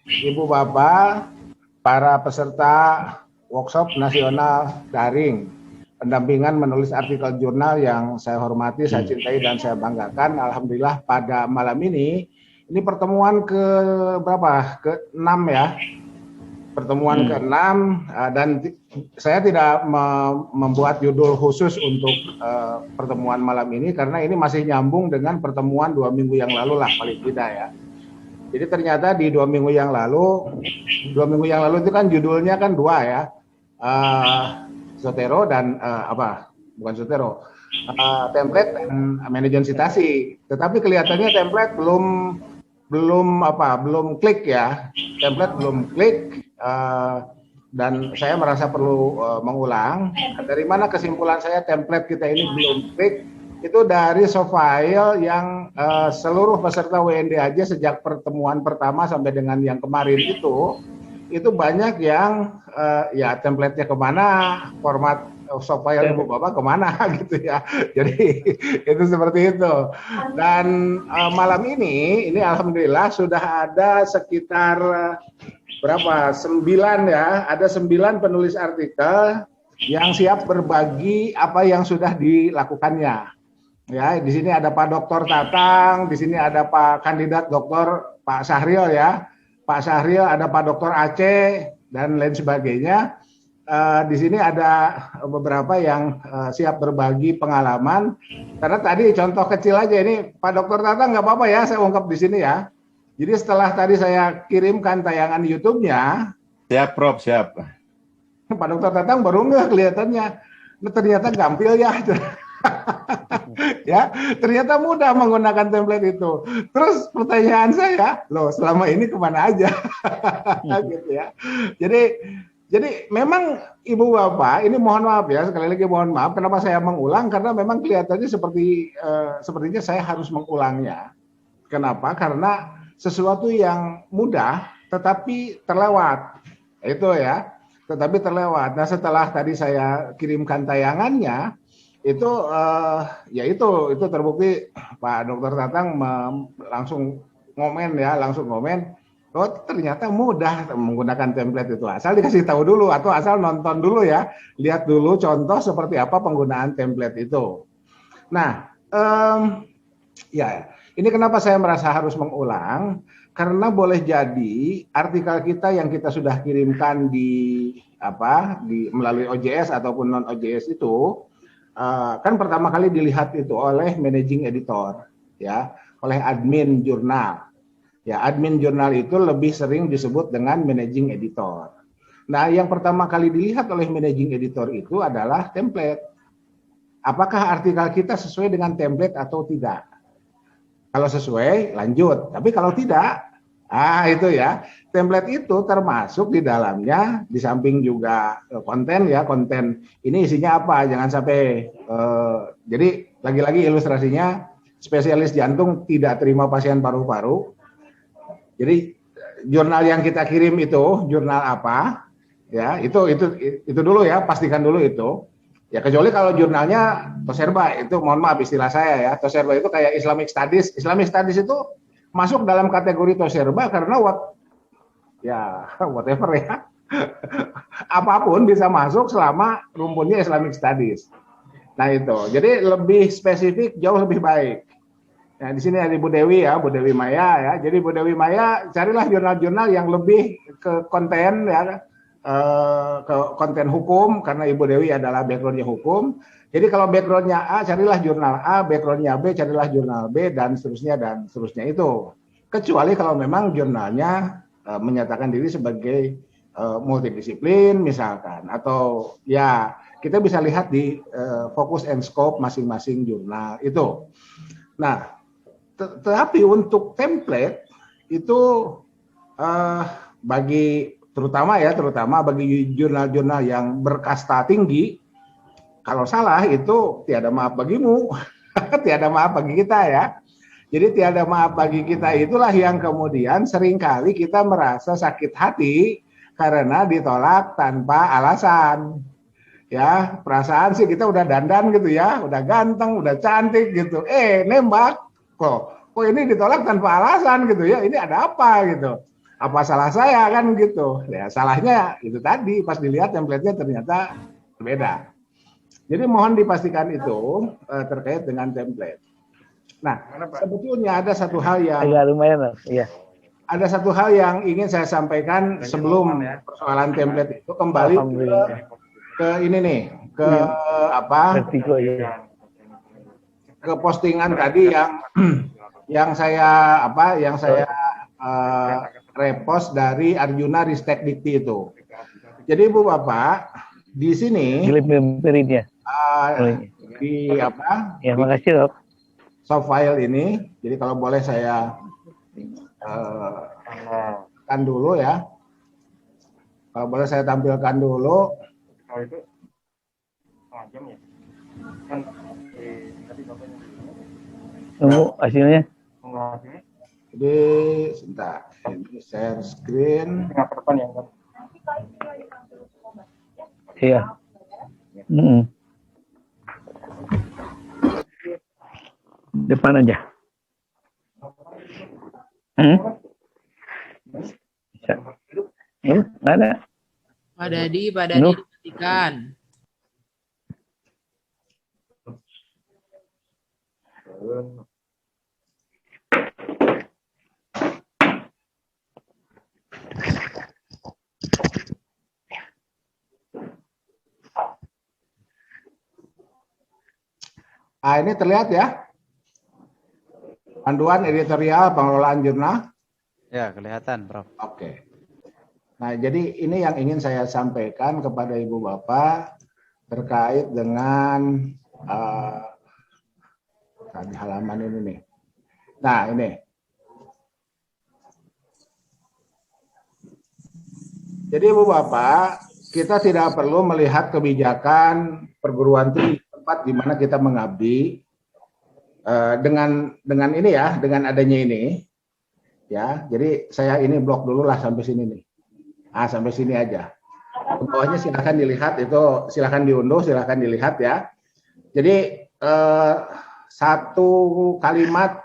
Ibu Bapak, para peserta workshop nasional daring, pendampingan menulis artikel jurnal yang saya hormati, saya cintai, dan saya banggakan. Alhamdulillah pada malam ini pertemuan ke berapa? Ke-6 ya. Pertemuan ke-6 dan saya tidak membuat judul khusus untuk pertemuan malam ini karena ini masih nyambung dengan pertemuan 2 minggu yang lalu lah paling tidak ya. Jadi ternyata di 2 minggu yang lalu itu kan judulnya kan dua ya, Zotero dan bukan Zotero, template dan manajemen citasi. Tetapi kelihatannya template belum klik ya, template belum klik. Dan saya merasa perlu mengulang. Dari mana kesimpulan saya template kita ini belum klik? Itu dari soft file yang seluruh peserta WND aja sejak pertemuan pertama sampai dengan yang kemarin itu banyak yang ya template-nya kemana, format soft file Ibu Bapak kemana gitu ya. Jadi itu seperti itu. Dan malam ini alhamdulillah sudah ada sekitar berapa? 9 ya, ada 9 penulis artikel yang siap berbagi apa yang sudah dilakukannya. Ya, di sini ada Pak Dr. Tatang, di sini ada Pak Kandidat Doktor Pak Syahril ya. Pak Syahril, ada Pak Dr. Aceh dan lain sebagainya. Di sini ada beberapa yang siap berbagi pengalaman. Karena tadi contoh kecil aja ini Pak Dr. Tatang nggak apa-apa ya, saya ungkap di sini ya. Jadi setelah tadi saya kirimkan tayangan YouTube-nya, siap Prof, siap. Pak Dr. Tatang baru nggak kelihatannya, ternyata gampil ya. Ya, ternyata mudah menggunakan template itu. Terus pertanyaan saya, loh selama ini kemana aja? Gitu ya. Jadi memang Ibu Bapak, ini mohon maaf ya, sekali lagi mohon maaf, kenapa saya mengulang? Karena memang kelihatannya sepertinya saya harus mengulangnya. Kenapa? Karena sesuatu yang mudah tetapi terlewat, itu ya, tetapi terlewat. Nah setelah tadi saya kirimkan tayangannya, itu terbukti Pak Dr. Tatang langsung ngomen, oh ternyata mudah menggunakan template itu, asal dikasih tahu dulu atau asal nonton dulu ya, lihat dulu contoh seperti apa penggunaan template itu. Nah, ya. Ini kenapa saya merasa harus mengulang, karena boleh jadi artikel kita yang kita sudah kirimkan melalui OJS ataupun non OJS itu kan pertama kali dilihat itu oleh managing editor ya, oleh admin jurnal. Ya, admin jurnal itu lebih sering disebut dengan managing editor. Nah, yang pertama kali dilihat oleh managing editor itu adalah template. Apakah artikel kita sesuai dengan template atau tidak? Kalau sesuai, lanjut. Tapi kalau tidak, itu ya. Template itu termasuk di dalamnya, di samping juga konten ya, konten ini isinya apa, jangan sampai, jadi lagi-lagi ilustrasinya, spesialis jantung tidak terima pasien paru-paru. Jadi jurnal yang kita kirim itu, jurnal apa, ya itu dulu ya, pastikan dulu itu. Ya kecuali kalau jurnalnya Toserba, itu mohon maaf istilah saya ya, Toserba itu kayak Islamic Studies. Islamic Studies itu masuk dalam kategori Toserba karena whatever ya. Apapun bisa masuk selama rumpunnya Islamic Studies. Nah itu, jadi lebih spesifik jauh lebih baik. Nah di sini ada Bu Dewi ya, Bu Dewi Maya ya. Jadi Bu Dewi Maya carilah jurnal-jurnal yang lebih ke konten ya, ke konten hukum, karena Ibu Dewi adalah backgroundnya hukum. Jadi kalau backgroundnya A, carilah jurnal A, backgroundnya B, carilah jurnal B, dan seterusnya itu. Kecuali kalau memang jurnalnya menyatakan diri sebagai multidisiplin misalkan, atau ya kita bisa lihat di fokus and scope masing-masing jurnal itu. Nah, tetapi untuk template itu terutama bagi jurnal-jurnal yang berkasta tinggi, kalau salah itu tiada maaf bagimu, tiada maaf bagi kita ya. Jadi tiada maaf bagi kita itulah yang kemudian seringkali kita merasa sakit hati karena ditolak tanpa alasan. Ya, perasaan sih kita udah dandan gitu ya, udah ganteng, udah cantik gitu. Nembak kok ini ditolak tanpa alasan gitu ya. Ini ada apa gitu. Apa salah saya kan gitu. Ya salahnya itu tadi pas dilihat template-nya ternyata berbeda. Jadi mohon dipastikan itu terkait dengan template. Nah, sebetulnya ada satu hal yang agak lumayan lah. Iya. Ada satu hal yang ingin saya sampaikan sebelum persoalan template itu kembali ke ini nih, ke apa? Vertigo, ya. Ke postingan tadi yang saya repost dari Arjuna Ristek Dikti itu. Jadi Ibu Bapak di sini di apa? Ya, makasih loh. Soft file ini. Jadi kalau boleh saya kan dulu ya. Kalau boleh saya tampilkan dulu. Kalau itu setengah jam ya. Kan tadi bapaknya tunggu hasilnya. tunggu hasilnya. Jadi sebentar. Ini share screen. Tengah ke depan ya kan. Iya. Depan aja. Bisa. Nggak ada. Pak Dadi dimatikan. Nah, ini terlihat ya. Panduan editorial pengelolaan jurnal. Ya, kelihatan, Prof. Oke. Nah, jadi ini yang ingin saya sampaikan kepada Ibu Bapak terkait dengan di halaman ini nih. Nah, ini. Jadi Ibu Bapak, kita tidak perlu melihat kebijakan perguruan tinggi tempat di mana kita mengabdi dengan ini ya, dengan adanya ini. Ya, jadi saya ini blok dulu lah sampai sini nih. Ah, sampai sini aja. Bawahnya silahkan dilihat, itu silahkan diunduh, silahkan dilihat ya. Jadi satu kalimat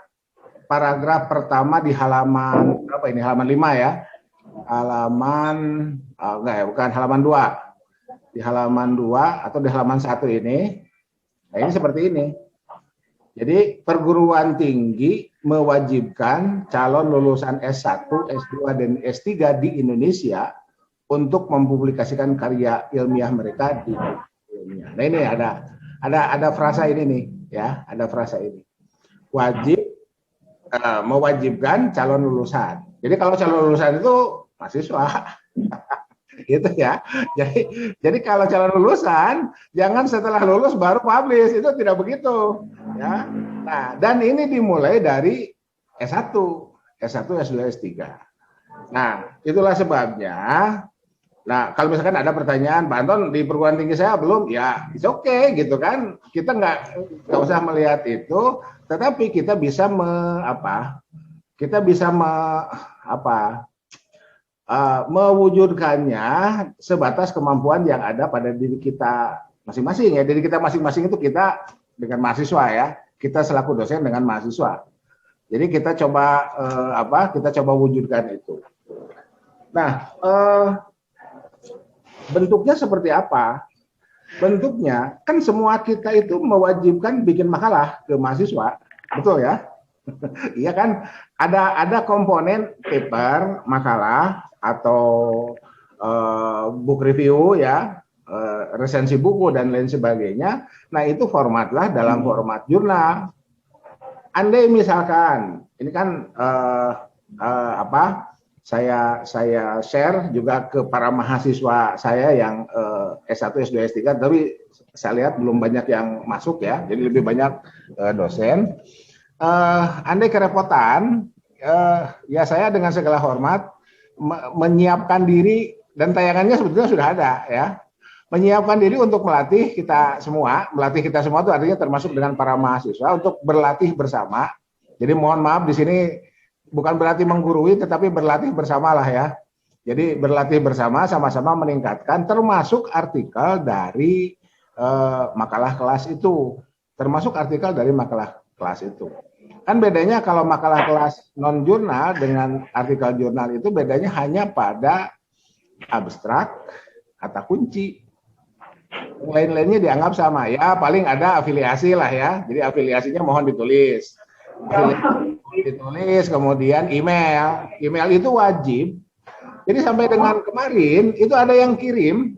paragraf pertama di halaman berapa ini? Halaman 5 ya. Halaman enggak ya, bukan halaman 2. Di halaman 2 atau di halaman 1 ini. Nah, ini seperti ini. Jadi perguruan tinggi mewajibkan calon lulusan S1, S2 dan S3 di Indonesia untuk mempublikasikan karya ilmiah mereka di ilmiah. Nah, ini ada frasa ini nih ya, ada frasa ini. Wajib mewajibkan calon lulusan. Jadi kalau calon lulusan itu mahasiswa gitu ya. Jadi kalau calon lulusan jangan setelah lulus baru publish, itu tidak begitu ya. Nah, dan ini dimulai dari S1, S2, S3. Nah, itulah sebabnya. Nah, kalau misalkan ada pertanyaan, Pak Anton di perguruan tinggi saya belum, ya it's okay gitu kan. Kita nggak usah melihat itu, tetapi kita bisa mewujudkannya sebatas kemampuan yang ada pada diri kita masing-masing ya. Diri kita masing-masing itu kita dengan mahasiswa ya. Kita selaku dosen dengan mahasiswa. Jadi kita coba kita coba wujudkan itu. Nah, bentuknya seperti apa? Bentuknya kan semua kita itu mewajibkan bikin makalah ke mahasiswa, betul ya? Iya kan? Ada komponen paper, makalah atau book review ya, resensi buku dan lain sebagainya. Nah, itu formatlah dalam format jurnal. Andai misalkan ini kan saya share juga ke para mahasiswa saya yang S1, S2, S3, tapi saya lihat belum banyak yang masuk ya, jadi lebih banyak dosen. Andai kerepotan, ya saya dengan segala hormat menyiapkan diri, dan tayangannya sebetulnya sudah ada ya, menyiapkan diri untuk melatih kita semua itu artinya termasuk dengan para mahasiswa untuk berlatih bersama. Jadi mohon maaf di sini bukan berarti menggurui, tetapi berlatih bersamalah ya. Jadi berlatih bersama, sama-sama meningkatkan, termasuk artikel dari makalah kelas itu, Kan bedanya kalau makalah kelas non jurnal dengan artikel jurnal itu bedanya hanya pada abstrak, kata kunci. Lain-lainnya dianggap sama ya, paling ada afiliasi lah ya. Jadi afiliasinya mohon ditulis. Ditulis, kemudian email. Email itu wajib. Jadi sampai dengan kemarin itu ada yang kirim.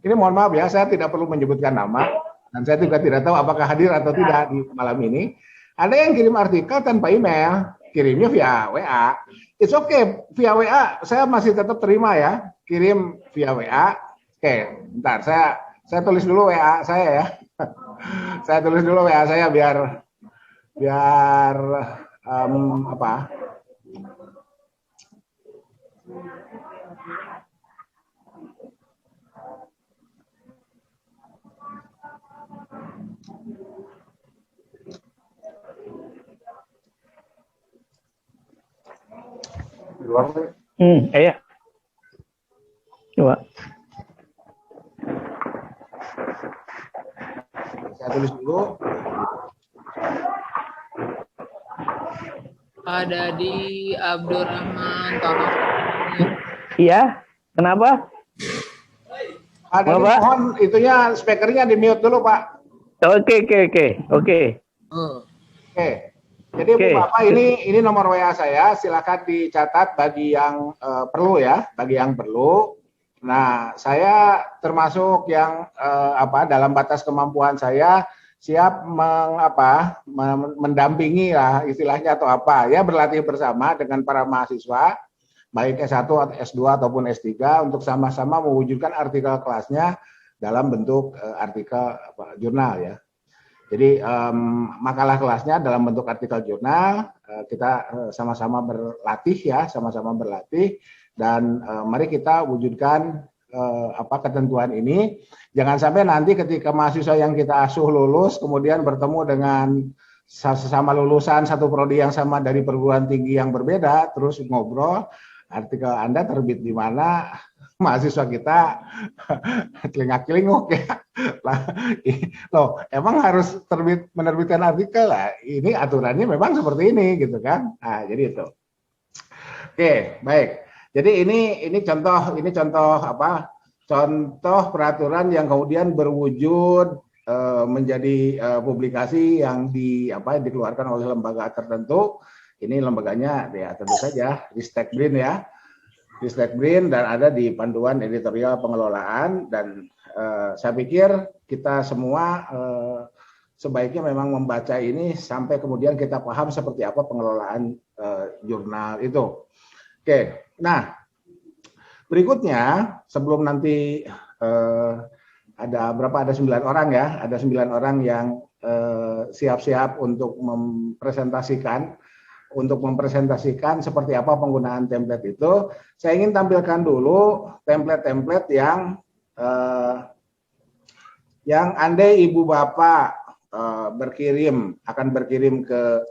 Ini mohon maaf ya, saya tidak perlu menyebutkan nama dan saya juga tidak tahu apakah hadir atau tidak di malam ini. Ada yang kirim artikel tanpa email, kirimnya via WA. It's okay, via WA saya masih tetap terima ya. Kirim via WA. Oke, bentar saya tulis dulu WA saya ya. Saya tulis dulu WA saya biar apa? Di luar nih. Iya. Coba. Saya tulis dulu. Ada di Abdurrahman, tolong. Iya. Kenapa? Ada Apa? mohon itunya speakernya di mute dulu Pak. Oke. Oh. Oke. Jadi Oke. Bu Bapak ini nomor WA saya, silakan dicatat bagi yang perlu ya, bagi yang perlu. Nah, saya termasuk yang dalam batas kemampuan saya siap mendampingi lah istilahnya atau apa ya, berlatih bersama dengan para mahasiswa baik S1 atau S2 ataupun S3 untuk sama-sama mewujudkan artikel kelasnya dalam bentuk artikel jurnal ya. Jadi makalah kelasnya dalam bentuk artikel jurnal, kita sama-sama berlatih ya, sama-sama berlatih dan mari kita wujudkan ketentuan ini. Jangan sampai nanti ketika mahasiswa yang kita asuh lulus kemudian bertemu dengan sesama lulusan satu prodi yang sama dari perguruan tinggi yang berbeda, terus ngobrol, artikel Anda terbit di mana, mahasiswa kita celingak-celinguk ya. Loh, emang harus menerbitkan artikel lah. Ini aturannya memang seperti ini gitu kan. Nah, jadi itu. Oke, baik. Jadi ini contoh contoh peraturan yang kemudian berwujud menjadi publikasi yang dikeluarkan oleh lembaga tertentu. Ini lembaganya ya tentu saja Ristek-Brin ya. Ristek-Brin dan ada di panduan editorial pengelolaan dan saya pikir kita semua sebaiknya memang membaca ini sampai kemudian kita paham seperti apa pengelolaan jurnal itu. Oke, nah berikutnya sebelum nanti ada 9 orang ya, ada 9 orang yang siap-siap untuk mempresentasikan seperti apa penggunaan template itu. Saya ingin tampilkan dulu template-template yang andai ibu bapak akan berkirim ke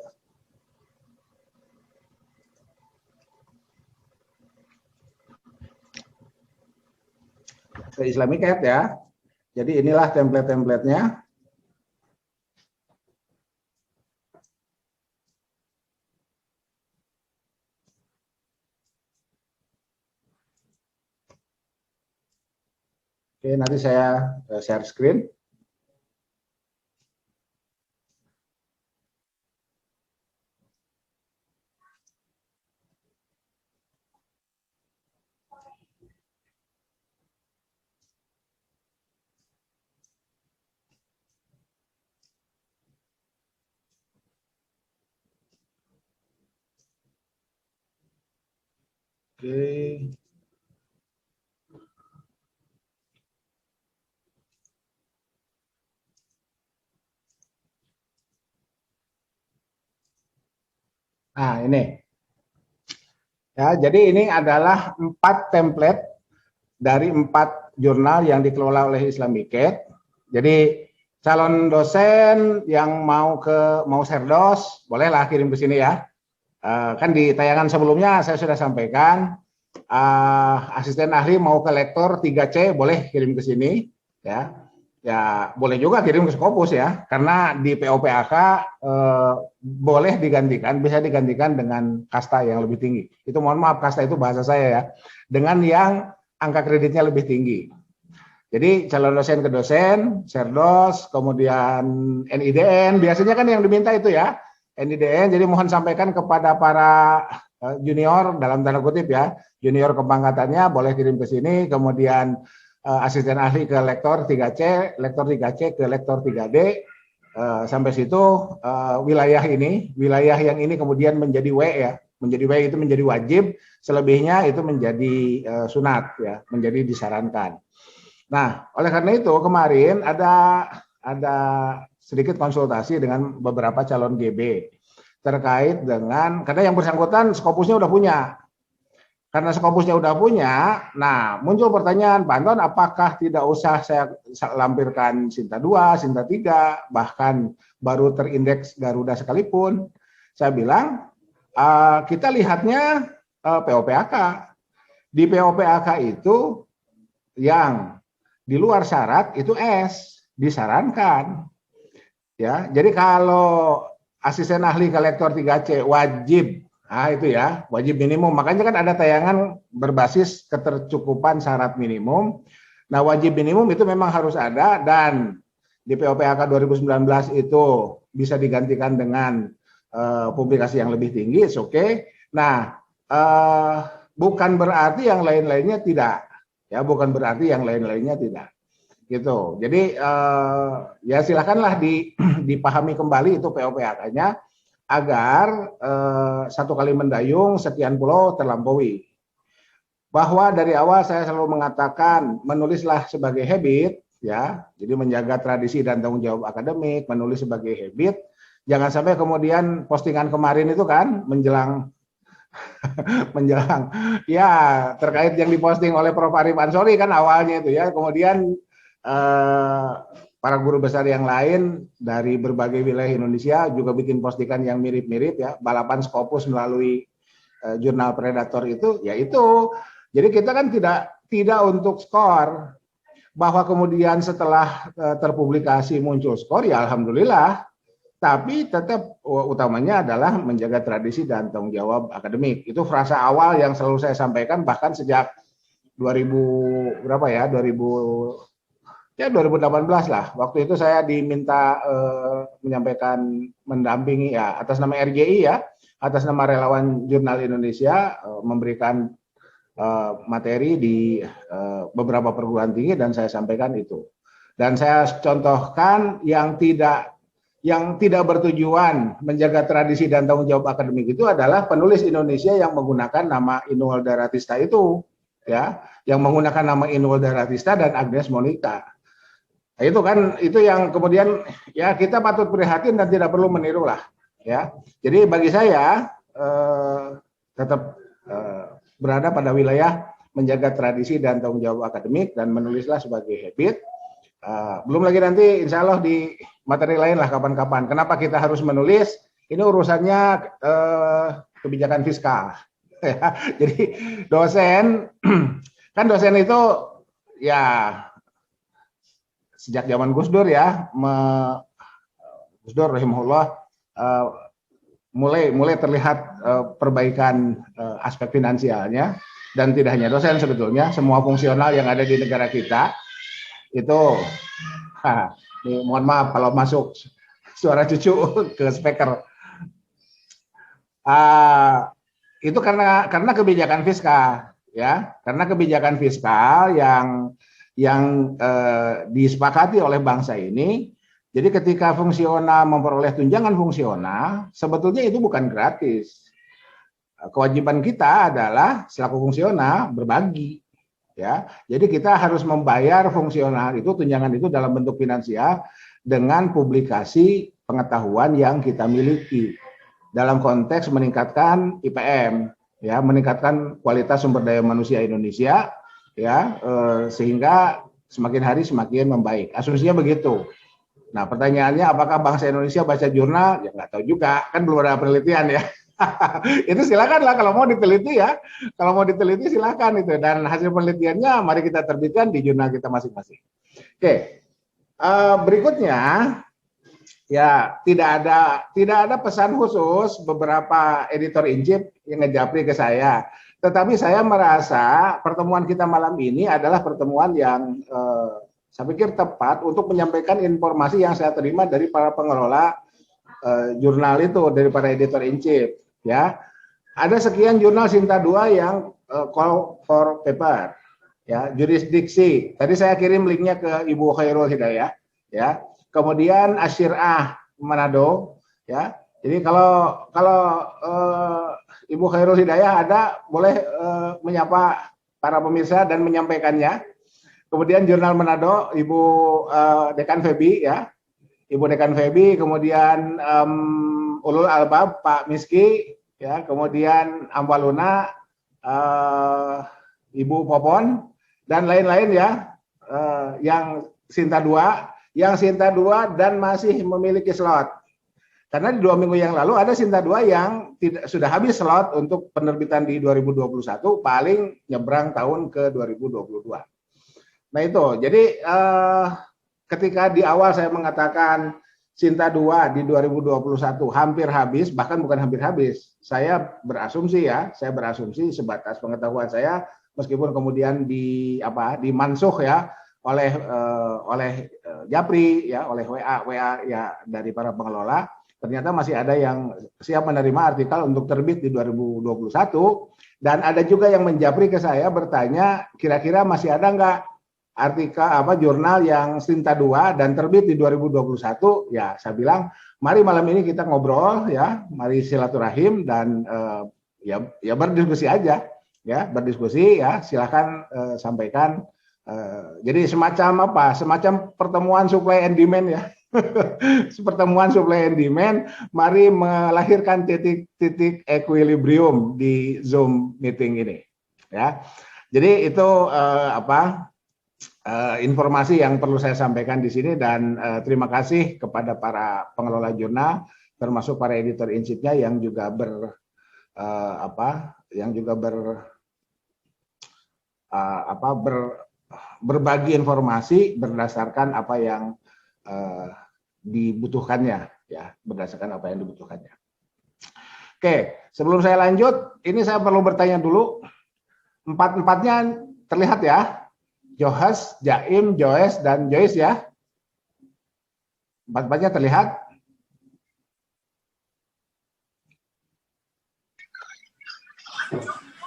Islamicat ya. Jadi inilah template-templatenya. Oke, nanti saya share screen. Oke. Nah, ini. Ya, jadi ini adalah 4 template dari 4 jurnal yang dikelola oleh Islamicat. Jadi calon dosen yang mau Serdos, bolehlah kirim ke sini ya. Kan di tayangan sebelumnya saya sudah sampaikan, asisten ahli mau ke lektor 3C boleh kirim ke sini ya. ya boleh juga kirim ke Skopus ya, karena di POPAK boleh digantikan, bisa digantikan dengan kasta yang lebih tinggi. Itu mohon maaf, kasta itu bahasa saya ya, dengan yang angka kreditnya lebih tinggi. Jadi calon dosen ke dosen, Serdos, kemudian NIDN, biasanya kan yang diminta itu ya, NIDN. Jadi mohon sampaikan kepada para junior dalam tanda kutip ya, junior kepangkatannya boleh kirim ke sini, kemudian asisten ahli ke lektor 3C, lektor 3C ke lektor 3D, sampai situ wilayah yang ini kemudian menjadi W ya, menjadi W itu menjadi wajib, selebihnya itu menjadi sunat ya, menjadi disarankan. Nah, oleh karena itu kemarin ada sedikit konsultasi dengan beberapa calon GB terkait dengan, karena yang bersangkutan Skopusnya udah punya. Karena Skopusnya udah punya, nah muncul pertanyaan, Pak Anton, apakah tidak usah saya lampirkan Sinta 2, Sinta 3, bahkan baru terindeks Garuda sekalipun. Saya bilang, kita lihatnya POPAK. Di POPAK itu yang di luar syarat itu S, disarankan. Ya, jadi kalau asisten ahli ke lektor 3C wajib, nah itu ya, wajib minimum. Makanya kan ada tayangan berbasis ketercukupan syarat minimum. Nah, wajib minimum itu memang harus ada, dan di POPAK 2019 itu bisa digantikan dengan publikasi yang lebih tinggi, oke. Nah, bukan berarti yang lain-lainnya tidak. Ya, bukan berarti yang lain-lainnya tidak. Gitu. Jadi ya silakanlah dipahami kembali itu POPAK-nya, agar satu kali mendayung sekian pulau terlampaui. Bahwa dari awal saya selalu mengatakan menulislah sebagai habit ya, jadi menjaga tradisi dan tanggung jawab akademik, menulis sebagai habit. Jangan sampai kemudian postingan kemarin itu kan menjelang ya terkait yang diposting oleh Prof. Arif Ansori kan awalnya itu ya, kemudian para guru besar yang lain dari berbagai wilayah Indonesia juga bikin postingan yang mirip-mirip ya, balapan Skopus melalui jurnal Predator itu, ya itu. Jadi kita kan tidak untuk skor, bahwa kemudian setelah terpublikasi muncul skor, ya alhamdulillah, tapi tetap utamanya adalah menjaga tradisi dan tanggung jawab akademik. Itu frasa awal yang selalu saya sampaikan, bahkan sejak 2000 berapa ya, 2018 lah. Waktu itu saya diminta menyampaikan, mendampingi ya atas nama RJI ya, atas nama Relawan Jurnal Indonesia, memberikan materi di beberapa perguruan tinggi, dan saya sampaikan itu. Dan saya contohkan yang tidak bertujuan menjaga tradisi dan tanggung jawab akademik itu adalah penulis Indonesia yang menggunakan nama Inul Daratista itu ya, yang menggunakan nama Inul Daratista dan Agnes Monica. Nah, itu kan, itu yang kemudian ya kita patut prihatin dan tidak perlu meniru lah ya. Jadi bagi saya tetap berada pada wilayah menjaga tradisi dan tanggung jawab akademik, dan menulislah sebagai habit. Belum lagi nanti insya Allah di materi lain lah kapan-kapan. Kenapa kita harus menulis? Ini urusannya kebijakan fiskal. Ya. Jadi dosen, kan dosen itu ya sejak zaman Gus Dur ya, Gus Dur rahimahullah, mulai terlihat perbaikan aspek finansialnya, dan tidak hanya dosen sebetulnya, semua fungsional yang ada di negara kita itu, nih, mohon maaf kalau masuk suara cucu ke speaker, itu karena kebijakan fiskal ya, karena kebijakan fiskal yang disepakati oleh bangsa ini. Jadi ketika fungsional memperoleh tunjangan fungsional, sebetulnya itu bukan gratis. Kewajiban kita adalah selaku fungsional berbagi, ya. Jadi kita harus membayar fungsional itu, tunjangan itu dalam bentuk finansial dengan publikasi pengetahuan yang kita miliki dalam konteks meningkatkan IPM, ya, meningkatkan kualitas sumber daya manusia Indonesia, ya, sehingga semakin hari semakin membaik. Asumsinya begitu. Nah, pertanyaannya apakah bangsa Indonesia baca jurnal? Ya nggak tahu juga, kan belum ada penelitian ya. Itu silakanlah kalau mau diteliti ya. Kalau mau diteliti silakan itu, dan hasil penelitiannya mari kita terbitkan di jurnal kita masing-masing. Oke. Berikutnya, ya tidak ada pesan khusus beberapa editor in chief yang ngejapri ke saya. Tetapi saya merasa pertemuan kita malam ini adalah pertemuan yang saya pikir tepat untuk menyampaikan informasi yang saya terima dari para pengelola jurnal itu, dari para editor in chief. Ya, ada sekian jurnal Sinta 2 yang call for paper. Ya, jurisdiksi. Tadi saya kirim linknya ke Ibu Khairul Hidayah. Ya, kemudian Asyirah Manado. Ya, jadi kalau Ibu Khairul Hidayah ada, boleh menyapa para pemirsa dan menyampaikannya. Kemudian Jurnal Manado, Ibu Dekan Febi, ya, Ibu Dekan Febi. Kemudian Ulul Albab Pak Miski, ya, kemudian Amwaluna, Ibu Popon, dan lain-lain ya, yang Sinta 2 dan masih memiliki slot. Karena di 2 minggu yang lalu ada Sinta 2 yang sudah habis slot untuk penerbitan di 2021, paling nyebrang tahun ke 2022. Nah itu, jadi ketika di awal saya mengatakan Sinta 2 di 2021 hampir habis, bahkan bukan hampir habis, saya berasumsi sebatas pengetahuan saya, meskipun kemudian dimansuh ya oleh Japri ya, oleh WA ya dari para pengelola, ternyata masih ada yang siap menerima artikel untuk terbit di 2021, dan ada juga yang menjapri ke saya bertanya kira-kira masih ada nggak artikel jurnal yang Sinta 2 dan terbit di 2021. Ya, saya bilang mari malam ini kita ngobrol ya, mari silaturahim dan ya berdiskusi aja. Ya, berdiskusi ya, silahkan sampaikan. Jadi semacam pertemuan supply and demand ya. Pertemuan supply and demand, mari melahirkan titik equilibrium di Zoom meeting ini. Ya. Jadi itu informasi yang perlu saya sampaikan di sini, dan terima kasih kepada para pengelola jurnal termasuk para editor in chief-nya yang juga berbagi informasi berdasarkan apa yang dibutuhkannya ya, berdasarkan apa yang dibutuhkannya. Oke, sebelum saya lanjut, ini saya perlu bertanya dulu. Empat-empatnya terlihat ya, Johas, Jaim, Joes, dan Joyce ya. Empat-empatnya terlihat.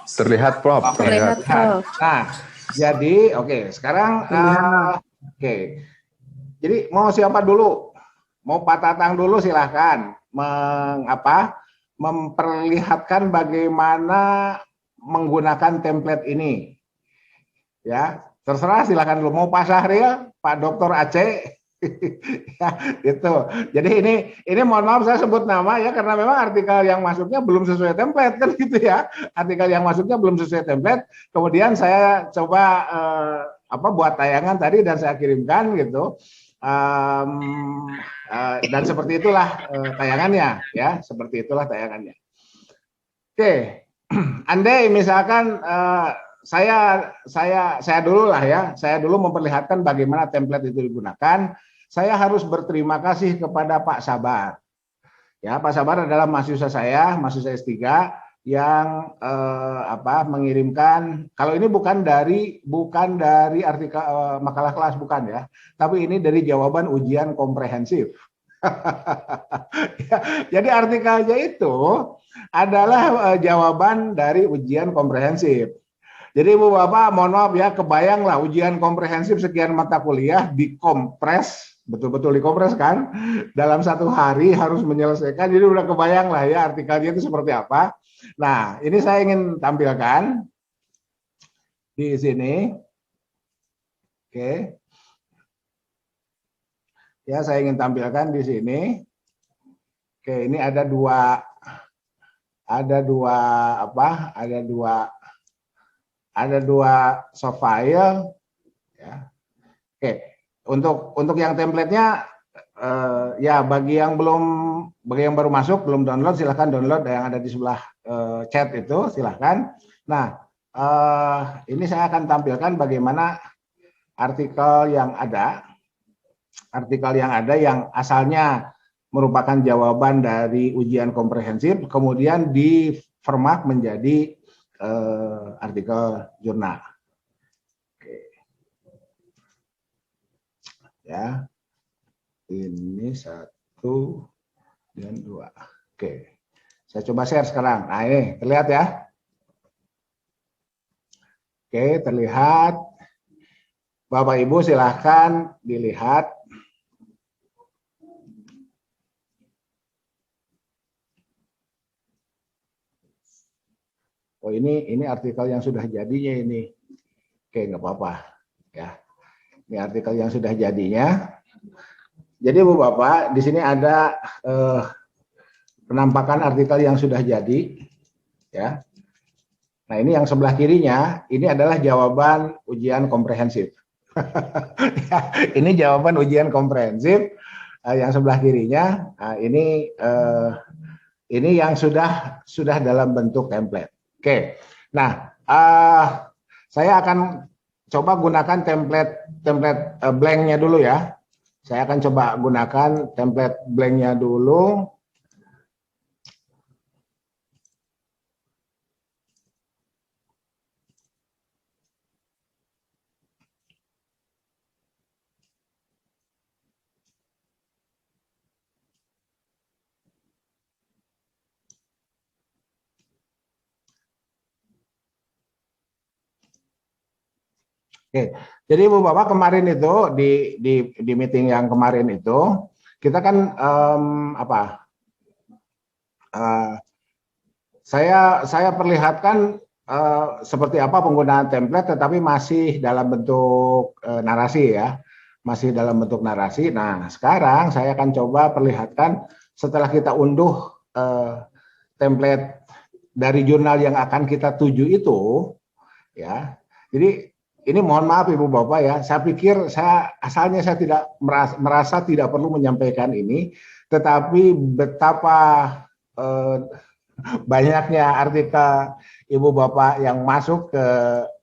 Terlihat, Prof. Terlihat. Nah, jadi sekarang jadi mau siapa dulu? Mau Pak Tatang dulu silahkan memperlihatkan bagaimana menggunakan template ini. Ya, terserah silahkan dulu. Mau Pak Syahril, Pak Dr. Aceh. Ya, itu. Jadi ini mohon maaf saya sebut nama ya, karena memang artikel yang masuknya belum sesuai template kan gitu ya. Artikel yang masuknya belum sesuai template. Kemudian saya coba buat tayangan tadi dan saya kirimkan gitu. Dan seperti itulah tayangannya ya, seperti itulah tayangannya. Oke. Andai misalkan saya dulu lah ya, saya dulu memperlihatkan bagaimana template itu digunakan. Saya harus berterima kasih kepada Pak Sabar. Ya, Pak Sabar adalah mahasiswa saya, mahasiswa S3 yang mengirimkan. Kalau ini bukan dari artikel makalah kelas, bukan ya, tapi ini dari jawaban ujian komprehensif. Ya, jadi artikelnya itu adalah jawaban dari ujian komprehensif. Jadi Ibu Bapak, mohon maaf ya, kebayanglah ujian komprehensif sekian mata kuliah dikompres, betul-betul dikompres kan, dalam 1 hari harus menyelesaikan. Jadi udah kebayang lah ya artikelnya itu seperti apa. Nah, ini saya ingin tampilkan di sini. Oke. Ya, saya ingin tampilkan di sini. Oke, ini ada dua soft file ya. Oke, untuk yang templatenya ya bagi yang baru masuk belum download, silahkan download yang ada di sebelah chat itu, silahkan. Nah, ini saya akan tampilkan bagaimana artikel yang ada artikel yang ada yang asalnya merupakan jawaban dari ujian komprehensif, kemudian di format menjadi artikel jurnal. Oke. Ya, ini 1 dan 2. Oke, saya coba share sekarang. Nah ini terlihat ya. Oke, terlihat. Bapak Ibu silahkan dilihat. Oh ini artikel yang sudah jadinya ini. Oke, nggak apa-apa ya. Ini artikel yang sudah jadinya. Jadi Bu Bapak, di sini ada penampakan artikel yang sudah jadi ya. Nah, ini yang sebelah kirinya ini adalah jawaban ujian komprehensif. Ya, ini jawaban ujian komprehensif yang sebelah kirinya. Nah, ini yang sudah dalam bentuk template. Oke, nah saya akan coba gunakan template blanknya dulu ya. Saya akan coba gunakan template blanknya dulu. Oke, jadi Bu Bapak kemarin itu di meeting yang kemarin itu kita kan saya perlihatkan seperti apa penggunaan template, tetapi masih dalam bentuk narasi ya, masih dalam bentuk narasi. Nah sekarang saya akan coba perlihatkan setelah kita unduh template dari jurnal yang akan kita tuju itu, ya. Jadi ini mohon maaf Ibu Bapak ya, saya pikir asalnya saya tidak merasa tidak perlu menyampaikan ini, tetapi betapa banyaknya artikel Ibu Bapak yang masuk ke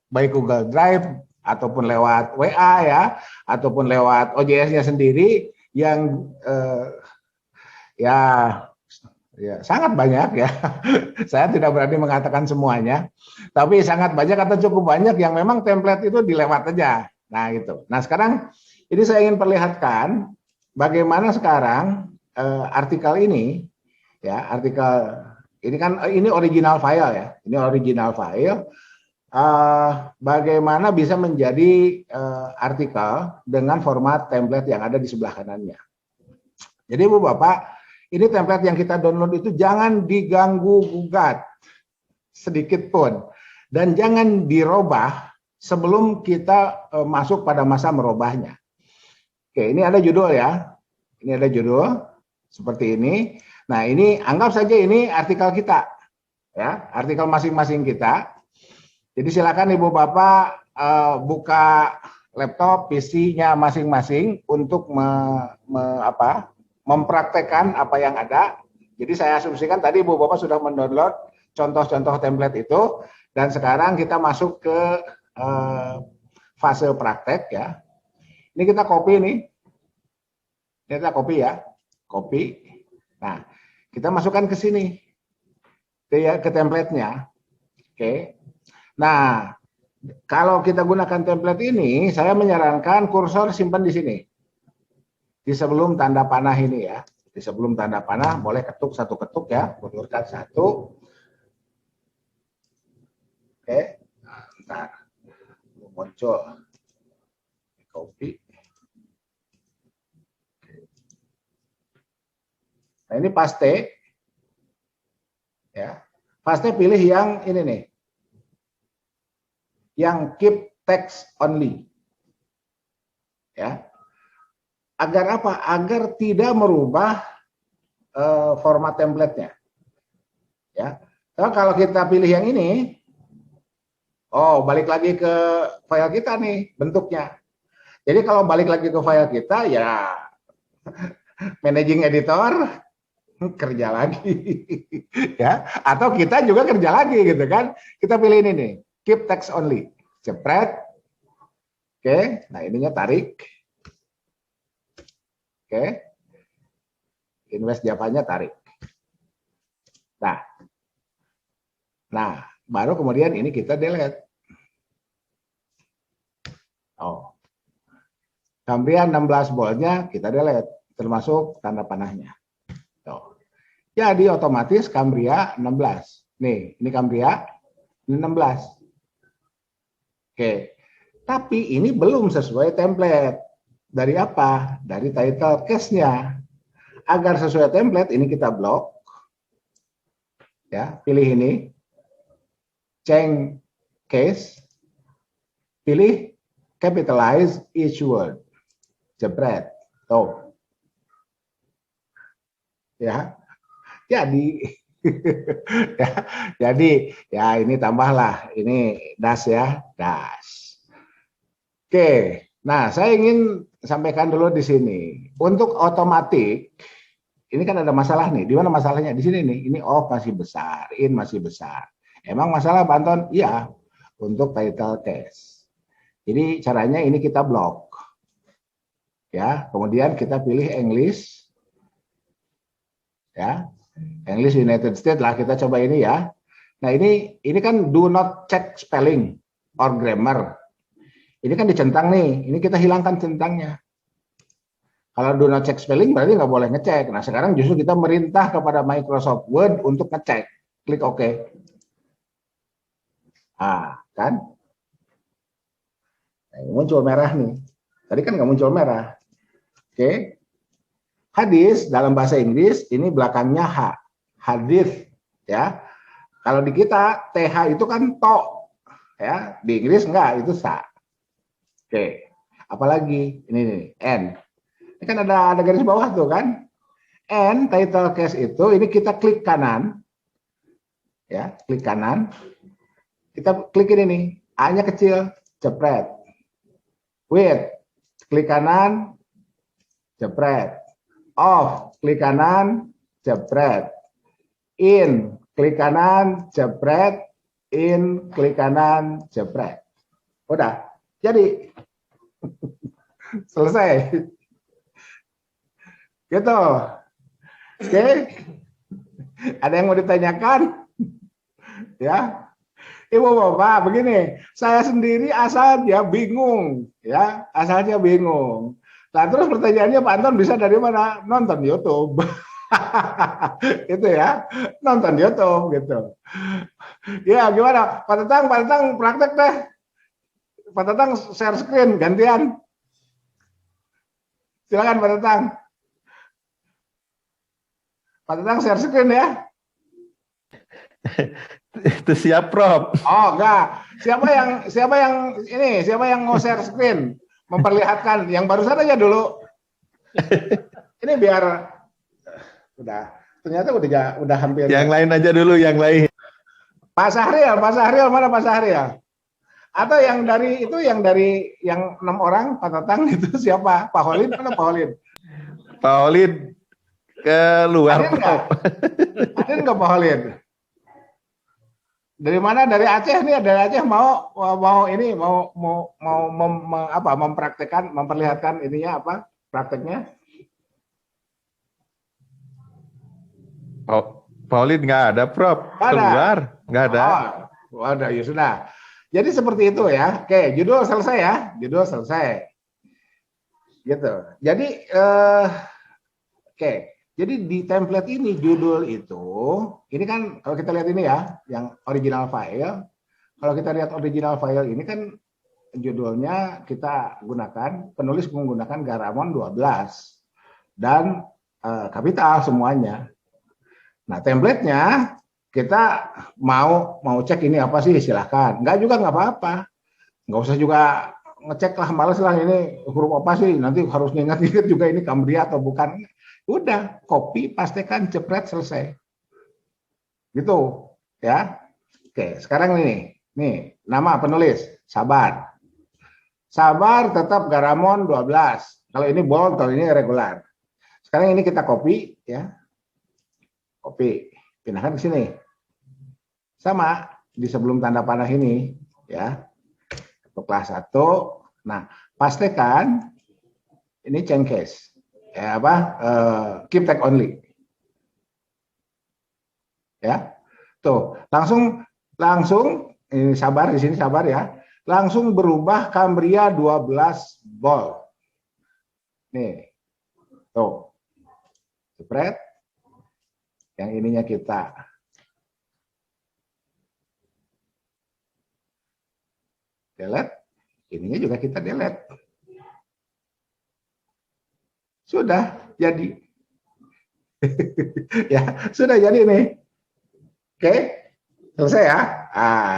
baik Google Drive ataupun lewat WA ya, ataupun lewat OJS-nya sendiri yang ya sangat banyak ya. Saya tidak berani mengatakan semuanya, tapi sangat banyak atau cukup banyak yang memang template itu dilewat aja. Nah itu. Nah sekarang ini saya ingin perlihatkan bagaimana sekarang artikel ini ya, artikel ini kan ini original file ya, ini original file. Bagaimana bisa menjadi artikel dengan format template yang ada di sebelah kanannya. Jadi Bu Bapak, ini template yang kita download itu jangan diganggu gugat sedikit pun, dan jangan dirubah sebelum kita masuk pada masa merubahnya. Oke, ini ada judul ya, ini ada judul seperti ini. Nah ini anggap saja ini artikel kita, ya, artikel masing-masing kita. Jadi silakan Ibu Bapak buka laptop, PC-nya masing-masing untuk mempraktekkan apa yang ada. Jadi saya asumsikan tadi Ibu Bapak sudah mendownload contoh-contoh template itu, dan sekarang kita masuk ke fase praktek ya. Ini kita copy nih. Ini kita copy ya. Copy. Nah, kita masukkan ke sini. Ke template-nya. Oke. Nah, kalau kita gunakan template ini, saya menyarankan kursor simpan di sini. Di sebelum tanda panah ini ya, di sebelum tanda panah boleh ketuk satu ketuk ya, ulurkan satu. Oke, nah, ntar muncul copy. Nah ini paste, ya, paste pilih yang ini nih, yang keep text only, ya. Agar apa? Agar tidak merubah format template-nya. Ya. Kalau kita pilih yang ini, oh balik lagi ke file kita nih bentuknya. Jadi kalau balik lagi ke file kita ya managing editor kerja lagi ya, atau kita juga kerja lagi gitu kan. Kita pilih ini nih, keep text only. Jepret. Oke, nah ininya tarik. Oke. Invest Java-nya tarik. Nah, baru kemudian ini kita delete. Oh. Cambria 16 boltnya kita delete, termasuk tanda panahnya. Tuh. Jadi otomatis Cambria 16. Nih, ini Cambria, ini 16. Oke. Tapi ini belum sesuai template. Dari apa? Dari title case-nya. Agar sesuai template, ini kita blok. Ya, pilih ini. Change case. Pilih capitalize each word. Jebret. Tuh. Ya. Jadi ya, jadi ya ini tambahlah ini das ya, das. Oke. Nah, saya ingin sampaikan dulu di sini. Untuk otomatik ini kan ada masalah nih. Di mana masalahnya? Di sini nih. Ini off masih besar, in masih besar. Emang masalah Pak Anton? Iya. Untuk title case. Jadi caranya ini kita blok. Ya, kemudian kita pilih English. Ya. English United States lah, kita coba ini ya. Nah, ini kan do not check spelling or grammar. Ini kan dicentang nih, ini kita hilangkan centangnya. Kalau do not check spelling berarti nggak boleh ngecek. Nah, sekarang justru kita merintah kepada Microsoft Word untuk ngecek. Klik OK. Ah, kan? Nah, muncul merah nih. Tadi kan nggak muncul merah. Oke. Hadis dalam bahasa Inggris ini belakangnya H. Hadis ya. Kalau di kita TH itu kan to ya, di Inggris enggak, itu sa. Oke. Apalagi ini nih, N. Ini kan ada garis bawah tuh kan. N title case itu ini kita klik kanan. Ya, klik kanan. Kita klik ini nih, A-nya kecil, jepret. With klik kanan, jepret. Off, klik kanan, jepret. In, klik kanan, jepret. In, klik kanan, jepret. Udah, jadi selesai. Gitu. Oke. Ada yang mau ditanyakan? Ya. Ibu Bapak, begini, saya sendiri asal dia bingung, ya, asalnya bingung. Nah, terus pertanyaannya Pak Anton bisa dari mana? Nonton YouTube. Itu ya, nonton YouTube gitu. Ya, gimana? Pak Tatang praktek deh. Pak Tatang share screen gantian. Silakan Pak Tatang. Pak Tatang share screen ya. Itu siap, Prof. Oh, enggak. Siapa yang mau share screen? Memperlihatkan yang barusan aja dulu. Ini biar udah. Ternyata udah hampir. Yang lain aja dulu, yang lain. Pak Sahrial mana Pak Sahrial? Atau yang dari yang 6 orang Pak Tatang itu siapa? Pak Holid mana Pak Holid? Pak Holid keluar. Ada enggak Pak Holid? Dari mana? Dari Aceh nih, dari Aceh mau mempraktekkan, memperlihatkan ininya apa? Prakteknya? Paulin nggak ada, Prof. Keluar, nggak ada. Oh, ada, ya sudah. Jadi seperti itu ya. Oke, judul selesai ya. Judul selesai. Gitu. Jadi oke. Jadi di template ini judul itu, ini kan kalau kita lihat ini ya, yang original file. Kalau kita lihat original file ini kan judulnya kita gunakan, penulis menggunakan Garamond 12 dan kapital semuanya. Nah, template-nya kita mau cek ini apa sih, silahkan. Enggak juga nggak apa-apa. Nggak usah juga ngecek lah, males lah ini huruf apa sih, nanti harus ingat-ingat juga ini Cambria atau bukan. Udah, copy, pastikan, jepret, selesai. Gitu, ya. Oke, sekarang ini, nih, nama penulis, Sabar. Sabar tetap Garamond 12. Kalau ini bold, kalau ini regular. Sekarang ini kita copy, ya. Copy, pindahkan ke sini. Sama, di sebelum tanda panah ini, ya. Untuk kelas 1. Nah, pastikan, ini change case. keep tag only. Ya. Tuh, langsung ini sabar di sini sabar ya. Langsung berubah Cambria 12 bold. Nih. Tuh. Spread. Yang ininya kita delete. Ininya juga kita delete. Sudah jadi. Ya, sudah jadi nih. Oke, selesai ya.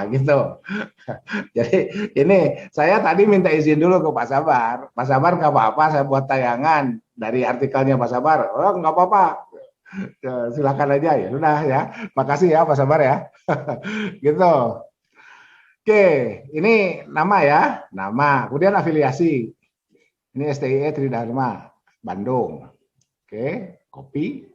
Gitu. Jadi ini saya tadi minta izin dulu ke Pak Sabar. Pak Sabar nggak apa-apa, saya buat tayangan dari artikelnya Pak Sabar. Oh, nggak apa-apa. Silakan aja ya. Sudah ya. Makasih ya Pak Sabar ya. Gitu. Oke, ini nama ya, nama. Kemudian afiliasi. Ini STIE Tridharma Bandung. Oke, copy.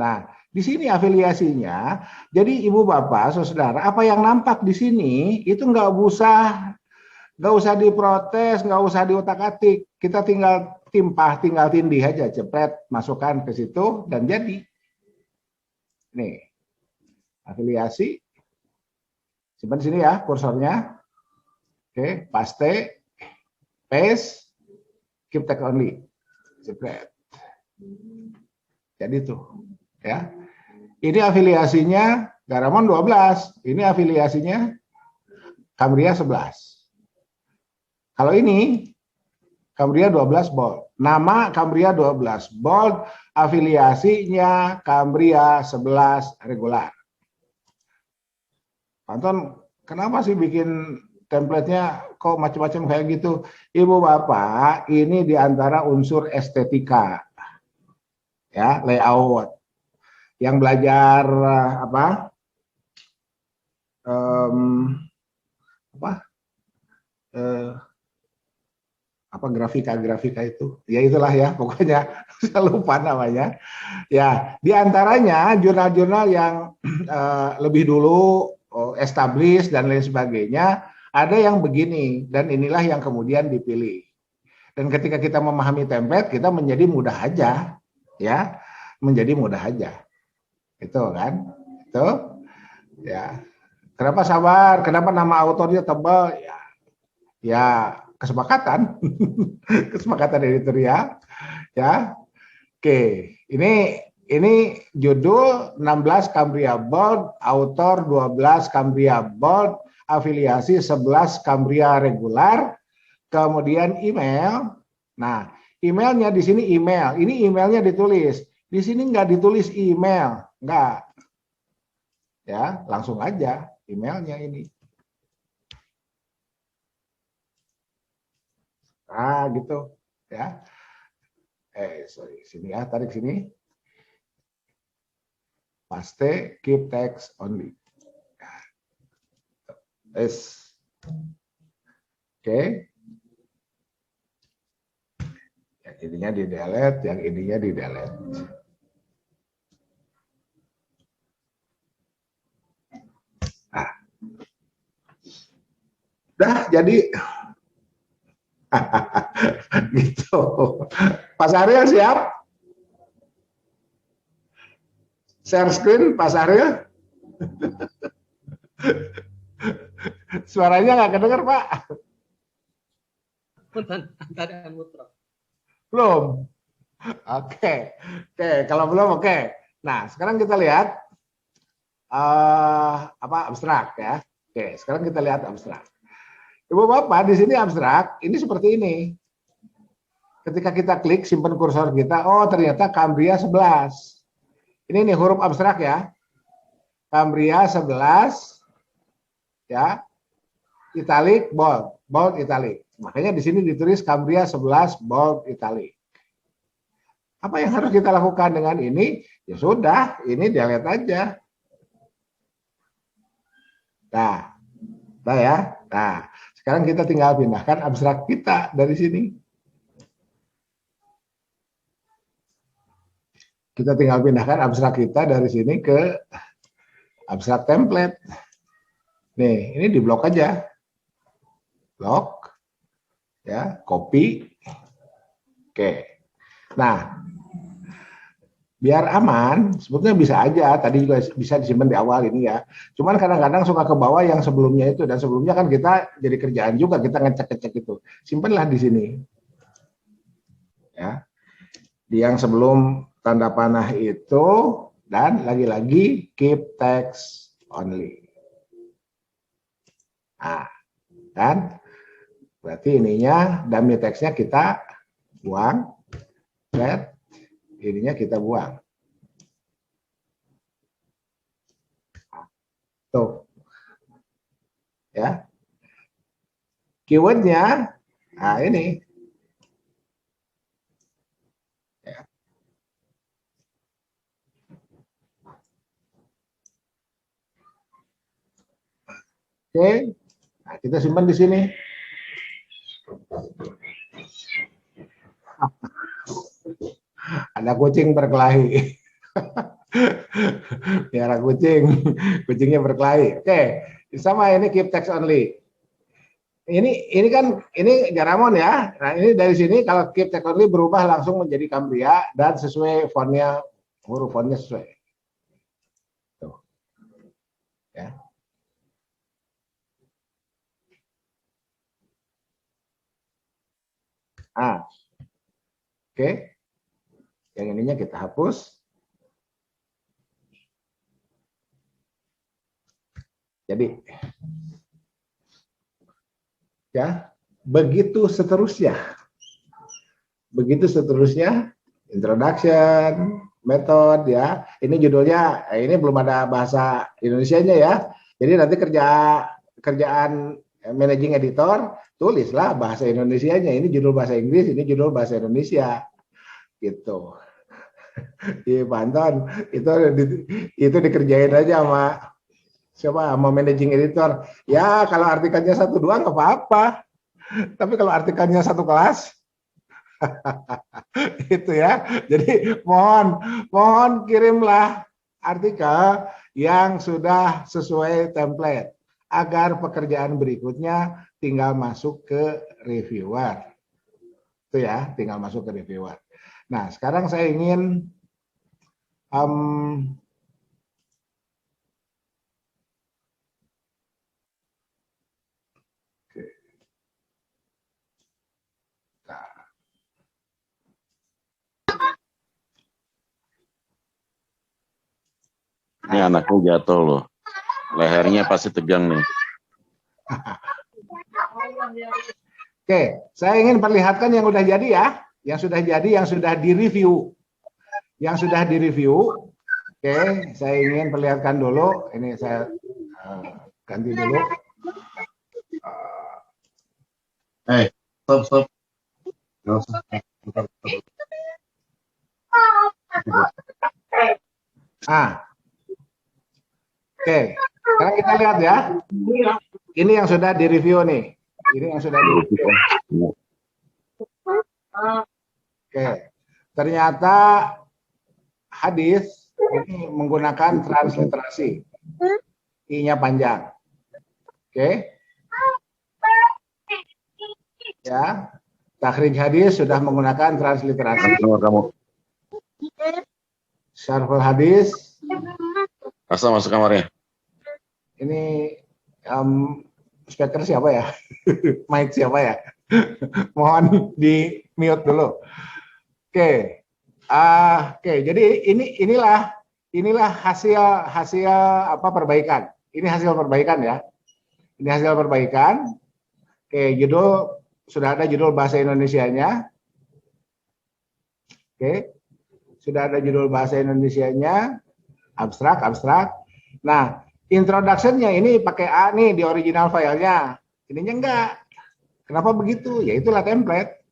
Nah, di sini afiliasinya. Jadi Ibu Bapak, Saudara, apa yang nampak di sini itu nggak usah diprotes, nggak usah diutak-atik. Kita tinggal timpah, tinggal tindih aja, cepet, masukkan ke situ dan jadi. Nih, afiliasi. Simpan di sini ya kursornya. Oke, paste, paste, keep tag only. Cepet. Jadi tuh, ya. Ini afiliasinya Garamond 12, ini afiliasinya Cambria 11. Kalau ini Cambria 12 bold. Nama Cambria 12 bold, afiliasinya Cambria 11 regular. Anton, kenapa sih bikin template-nya kok macam-macam kayak gitu? Ibu Bapak, ini diantara unsur estetika. Ya, layout. Yang belajar grafika itu, ya itulah ya, pokoknya saya lupa namanya. Ya, diantaranya jurnal-jurnal yang lebih dulu established dan lain sebagainya, ada yang begini, dan inilah yang kemudian dipilih. Dan ketika kita memahami template, kita menjadi mudah aja, ya, menjadi mudah aja, itu kan, itu, ya. Kenapa Sabar? Kenapa nama autornya tebal? Ya kesepakatan, kesepakatan editorial, ya. Oke, ini judul 16 Cambria Bold, autor 12 Cambria Bold, afiliasi 11 Cambria regular, kemudian email. Nah, emailnya di sini email. Ini emailnya ditulis. Di sini nggak ditulis email, nggak. Ya, langsung aja emailnya ini. Gitu, ya. Sorry, sini ya, tarik sini. Paste, keep text only. Oke. Yang ininya di delete, yang ininya di delete. Dah jadi gitu. Pak Sahril siap? Share screen Pak Sahril? Suaranya nggak kedengar Pak? Belum. Oke. Kalau belum oke. Nah sekarang kita lihat abstrak ya. Oke, sekarang kita lihat abstrak. Ibu Bapak, di sini abstrak, ini seperti ini. Ketika kita klik, simpan kursor kita, oh ternyata Cambria 11. Ini nih huruf abstrak ya. Cambria 11, ya, italic, bold, bold, italic. Makanya di sini ditulis Cambria 11, bold, italic. Apa yang harus kita lakukan dengan ini? Ya sudah, ini delete aja. Nah ya. Nah, sekarang kita tinggal pindahkan abstrak kita dari sini. Kita tinggal pindahkan abstrak kita dari sini ke abstrak template. Nih, ini di blok aja. Blok. Ya, copy. Oke. Nah, biar aman, sebetulnya bisa aja, tadi juga bisa disimpan di awal ini ya. Cuman kadang-kadang suka ke bawah yang sebelumnya itu, dan sebelumnya kan kita jadi kerjaan juga, kita ngecek-ngecek itu. Simpanlah di sini. Ya. Di yang sebelum tanda panah itu, dan lagi-lagi keep text only. Nah, kan? Berarti ininya, dummy text-nya kita buang, set, ininya kita buang. Tuh. Ya. Keywordnya, nah ini. Ya. Oke. Nah, kita simpan di sini. Ada kucing berkelahi. Piara kucing, kucingnya berkelahi. Oke, sama ini keep text only. Ini kan ini Garamond ya. Nah, ini dari sini kalau keep text only berubah langsung menjadi Cambria dan sesuai fontnya, huruf fontnya sesuai. Tuh. Ya. Ah. Oke. Yang ininya kita hapus. Jadi ya, begitu seterusnya. Begitu seterusnya, introduction, method ya. Ini judulnya, ini belum ada bahasa Indonesianya ya. Jadi nanti kerjaan managing editor, tulislah bahasa Indonesianya. Ini judul bahasa Inggris, ini judul bahasa Indonesia. Gitu. Iya, Pak Anton, itu dikerjain aja sama managing editor. Ya, kalau artikelnya 1-2 nggak apa-apa. Tapi kalau artikelnya satu kelas, itu ya. Jadi mohon kirimlah artikel yang sudah sesuai template agar pekerjaan berikutnya tinggal masuk ke reviewer. Itu ya, tinggal masuk ke reviewer. Nah, sekarang saya ingin Ini anaknya jatuh loh. Lehernya pasti tegang nih. Oke, saya ingin perlihatkan yang sudah jadi ya. Yang sudah jadi, yang sudah direview. Yang sudah direview. Oke, saya ingin perlihatkan dulu. Ini saya ganti dulu. Stop. Oke, sekarang kita lihat ya. Ini yang sudah direview nih. Ini yang sudah direview. Oke, ternyata hadis ini menggunakan transliterasi. I-nya panjang. Oke. Ya. Takhrij hadis sudah menggunakan transliterasi. Kamu. Syarhul hadis. Asal masuk kamarnya. Ini speaker siapa ya? Mic siapa ya? Mohon di mute dulu. Oke. Oke, jadi inilah hasil apa perbaikan. Ini hasil perbaikan ya. Ini hasil perbaikan. Oke, judul sudah ada judul bahasa Indonesianya. Oke. Sudah ada judul bahasa Indonesianya. Abstrak. Nah, introduction-nya ini pakai A nih di original filenya. Ininya enggak. Kenapa begitu? Ya itulah template.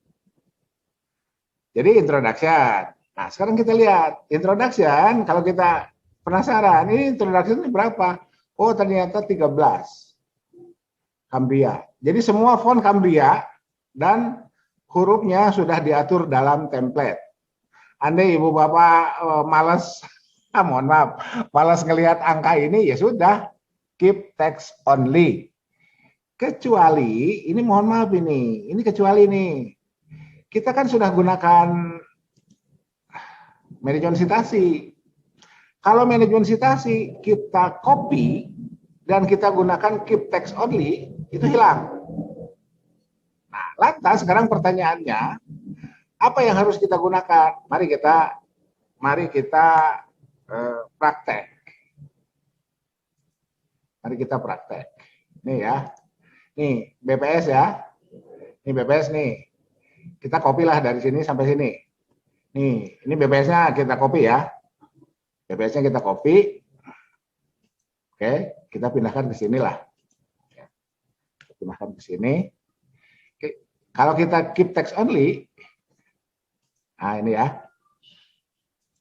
Jadi introduction. Nah, sekarang kita lihat. Introduction, kalau kita penasaran, ini introduction berapa? Oh, ternyata 13. Cambria. Jadi semua font Cambria dan hurufnya sudah diatur dalam template. Andai ibu bapak malas, mohon maaf, malas ngelihat angka ini, ya sudah, keep text only. Kecuali, ini mohon maaf ini kecuali nih, kita kan sudah gunakan manajemen citasi. Kalau manajemen citasi kita copy dan kita gunakan keep text only, itu hilang. Nah, lantas sekarang pertanyaannya, apa yang harus kita gunakan? Mari kita praktek. Mari kita praktek. Nih ya. Nih BPS ya. Ini BPS nih. Kita copy lah dari sini sampai sini. Nih, ini BPS-nya kita copy ya. BPS-nya kita copy. Oke, kita pindahkan ke sini lah. Pindahkan ke sini. Oke. Kalau kita keep text only, nah ini ya.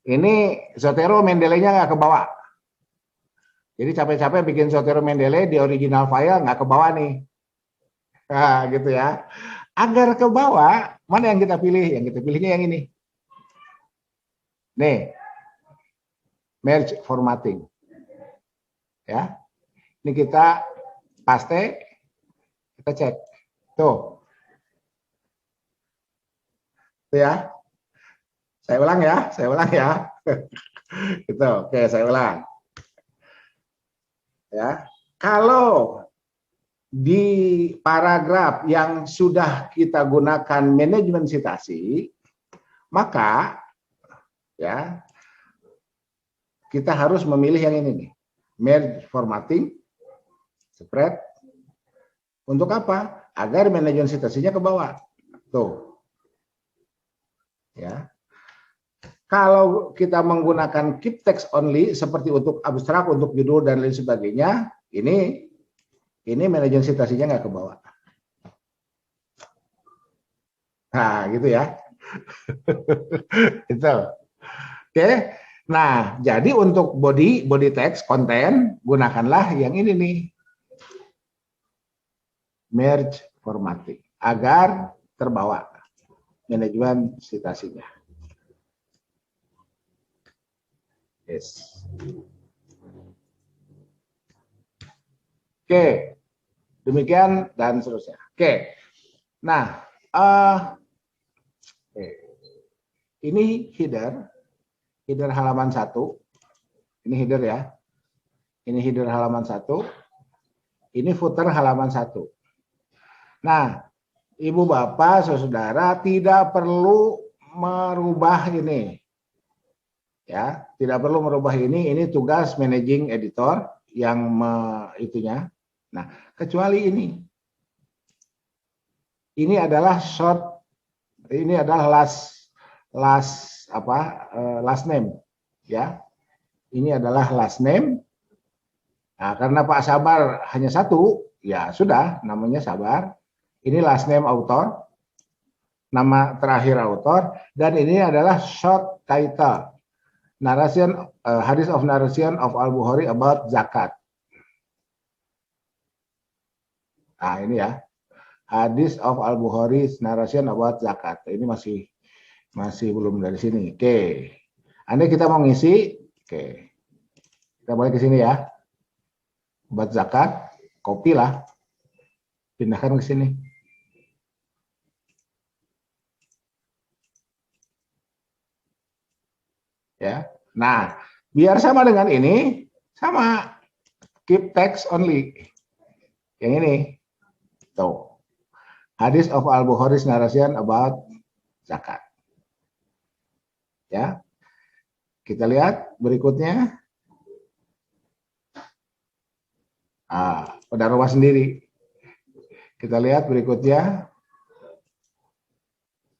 Ini Zotero Mendeley-nya nggak ke bawah. Jadi capek-capek bikin Zotero Mendeley di original file nggak ke bawah nih. Nah, gitu ya. Agar ke bawah, mana yang kita pilih? Yang kita pilihnya yang ini. Nih. Merge formatting. Ya. Ini kita paste, kita cek. Tuh. Tuh ya. Saya ulang ya. Gitu. Oke, saya ulang. Ya. Kalau di paragraf yang sudah kita gunakan manajemen citasi, maka ya kita harus memilih yang ini nih, merge formatting, spread. Untuk apa? Agar manajemen citasinya ke bawah. Tuh. Ya. Kalau kita menggunakan keep text only seperti untuk abstrak, untuk judul dan lain sebagainya, ini manajemen citasinya nggak ke bawah. Nah, gitu ya. Itu. Oke. Nah, jadi untuk body text, konten, gunakanlah yang ini nih. Merge formatting. Agar terbawa manajemen citasinya. Yes. Oke. Demikian dan seterusnya. Oke. Nah, ini header halaman 1. Ini header ya. Ini header halaman 1. Ini footer halaman 1. Nah, Ibu Bapak, Saudara tidak perlu merubah ini. Ya, tidak perlu merubah ini tugas managing editor yang itunya. Nah, kecuali ini. Ini adalah last name ya. Ini adalah last name. Nah, karena Pak Sabar hanya satu, ya sudah namanya Sabar. Ini last name author, nama terakhir author, dan ini adalah short title. Hadis of narration of Al-Bukhari about zakat. Nah, ini ya. Hadis of Al-Bukhari narration about zakat. Ini masih belum dari sini. Oke. Andai kita mau ngisi, oke. Kita balik ke sini ya. About zakat, copy lah. Pindahkan ke sini. Ya. Nah, biar sama dengan ini, sama. Keep text only. Yang ini. Tuh. Hadis of Al-Bukhari's narration about zakat. Ya. Kita lihat berikutnya. Pada rumah sendiri. Kita lihat berikutnya.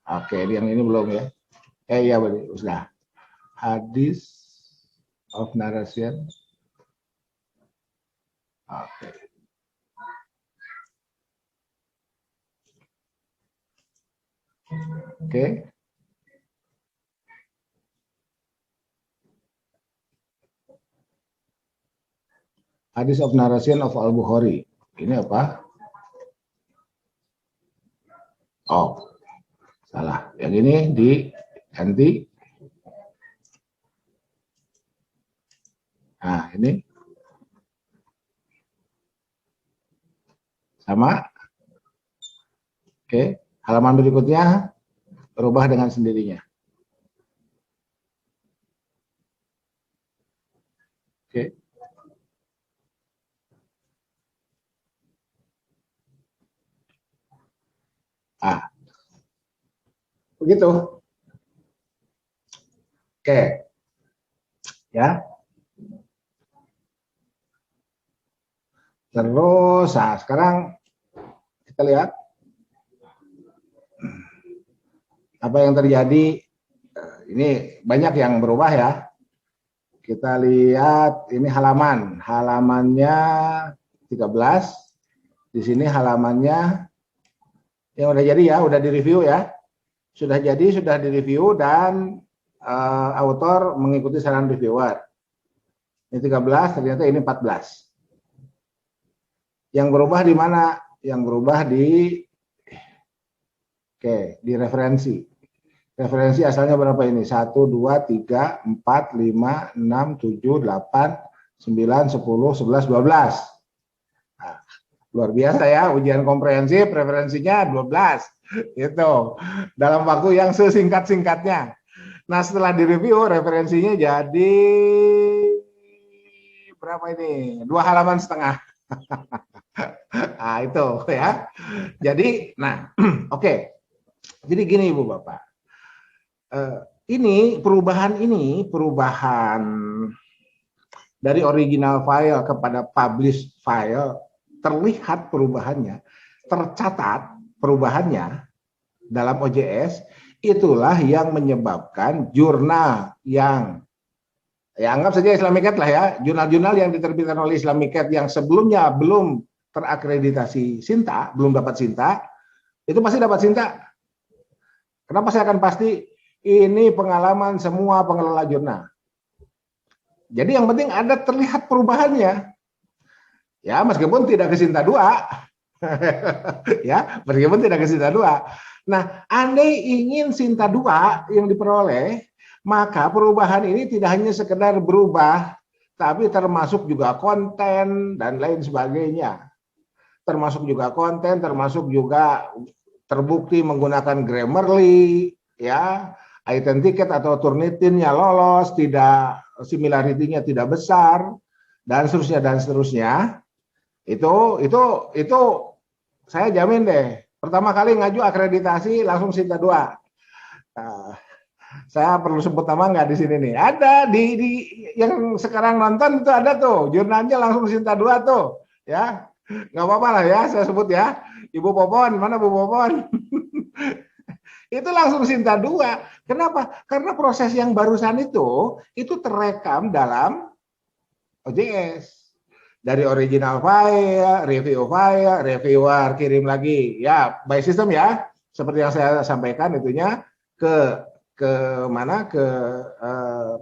Oke, yang ini belum ya. Iya, sudah. Hadis of narration. Oke. Oke. Hadis of narration of Al-Bukhari. Ini apa? Oh, salah. Yang ini diganti. Nah, ini sama. Oke, halaman berikutnya rubah dengan sendirinya. Ah, begitu. Oke, ya. Terus, nah sekarang kita lihat apa yang terjadi. Ini banyak yang berubah ya. Kita lihat ini halamannya 13. Di sini halamannya yang udah jadi ya, udah direview ya. Sudah jadi, sudah direview dan author mengikuti saran reviewer. Ini 13, ternyata ini 14. Yang berubah di mana? Yang berubah di referensi. Referensi asalnya berapa ini? 1, 2, 3, 4, 5, 6, 7, 8, 9, 10, 11, 12. Nah, luar biasa ya, ujian komprehensif referensinya 12. Itu dalam waktu yang sesingkat-singkatnya. Nah, setelah direview referensinya jadi berapa ini? 2 halaman setengah. Nah, itu ya. Jadi, nah, oke. Jadi gini Ibu Bapak. Ini perubahan dari original file kepada publish file, terlihat perubahannya, tercatat perubahannya dalam OJS, itulah yang menyebabkan jurnal yang ya anggap saja Islamicat lah ya, jurnal-jurnal yang diterbitkan oleh Islamicat yang sebelumnya belum terakreditasi Sinta, belum dapat Sinta, itu pasti dapat Sinta. Kenapa saya akan pasti? Ini pengalaman semua pengelola jurnal. Jadi yang penting ada terlihat perubahannya. Ya, meskipun tidak ke Sinta 2. Ya, meskipun tidak ke Sinta 2. Nah, andai ingin Sinta 2 yang diperoleh, maka perubahan ini tidak hanya sekedar berubah, tapi termasuk juga konten dan lain sebagainya. Termasuk juga konten, termasuk juga terbukti menggunakan Grammarly, ya, Identicate atau Turnitin-nya lolos, tidak similarity-nya tidak besar, dan seterusnya. Itu saya jamin deh. Pertama kali ngaju akreditasi langsung Sinta 2. Nah, saya perlu sebut nama nggak di sini nih? Ada di yang sekarang nonton itu ada tuh, jurnalnya langsung Sinta 2 tuh, ya. Nggak apa-apa lah ya, saya sebut ya. Ibu Popon, mana Bu Popon? Itu langsung Sinta 2. Kenapa? Karena proses yang barusan itu terekam dalam OJS. Dari original file, review file, reviewer kirim lagi. Ya, by system ya. Seperti yang saya sampaikan itunya ke mana? Ke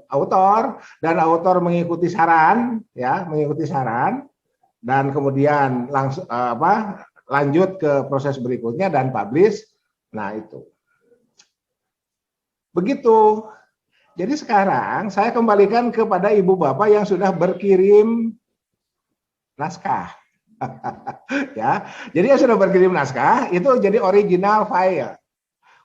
author, dan author mengikuti saran ya, mengikuti saran, dan kemudian langsung lanjut ke proses berikutnya dan publish. Nah, itu. Begitu. Jadi sekarang saya kembalikan kepada Ibu Bapak yang sudah berkirim naskah. Ya. Jadi yang sudah berkirim naskah itu jadi original file.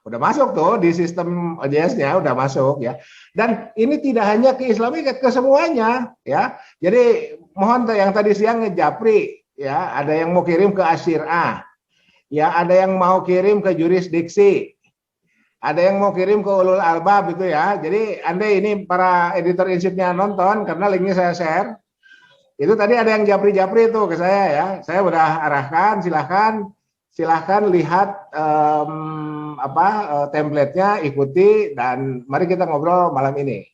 Udah masuk tuh di sistem OJS-nya, udah masuk ya. Dan ini tidak hanya ke Islamicat, ke semuanya ya. Jadi mohon yang tadi siang ngejapri ya, ada yang mau kirim ke Asyirah. Ya, ada yang mau kirim ke jurisdiksi. Ada yang mau kirim ke ulul albab itu ya. Jadi andai ini para editor insipnya nonton, karena linknya saya share. Itu tadi ada yang japri-japri itu ke saya ya. Saya udah arahkan, silahkan lihat template-nya, ikuti, dan mari kita ngobrol malam ini.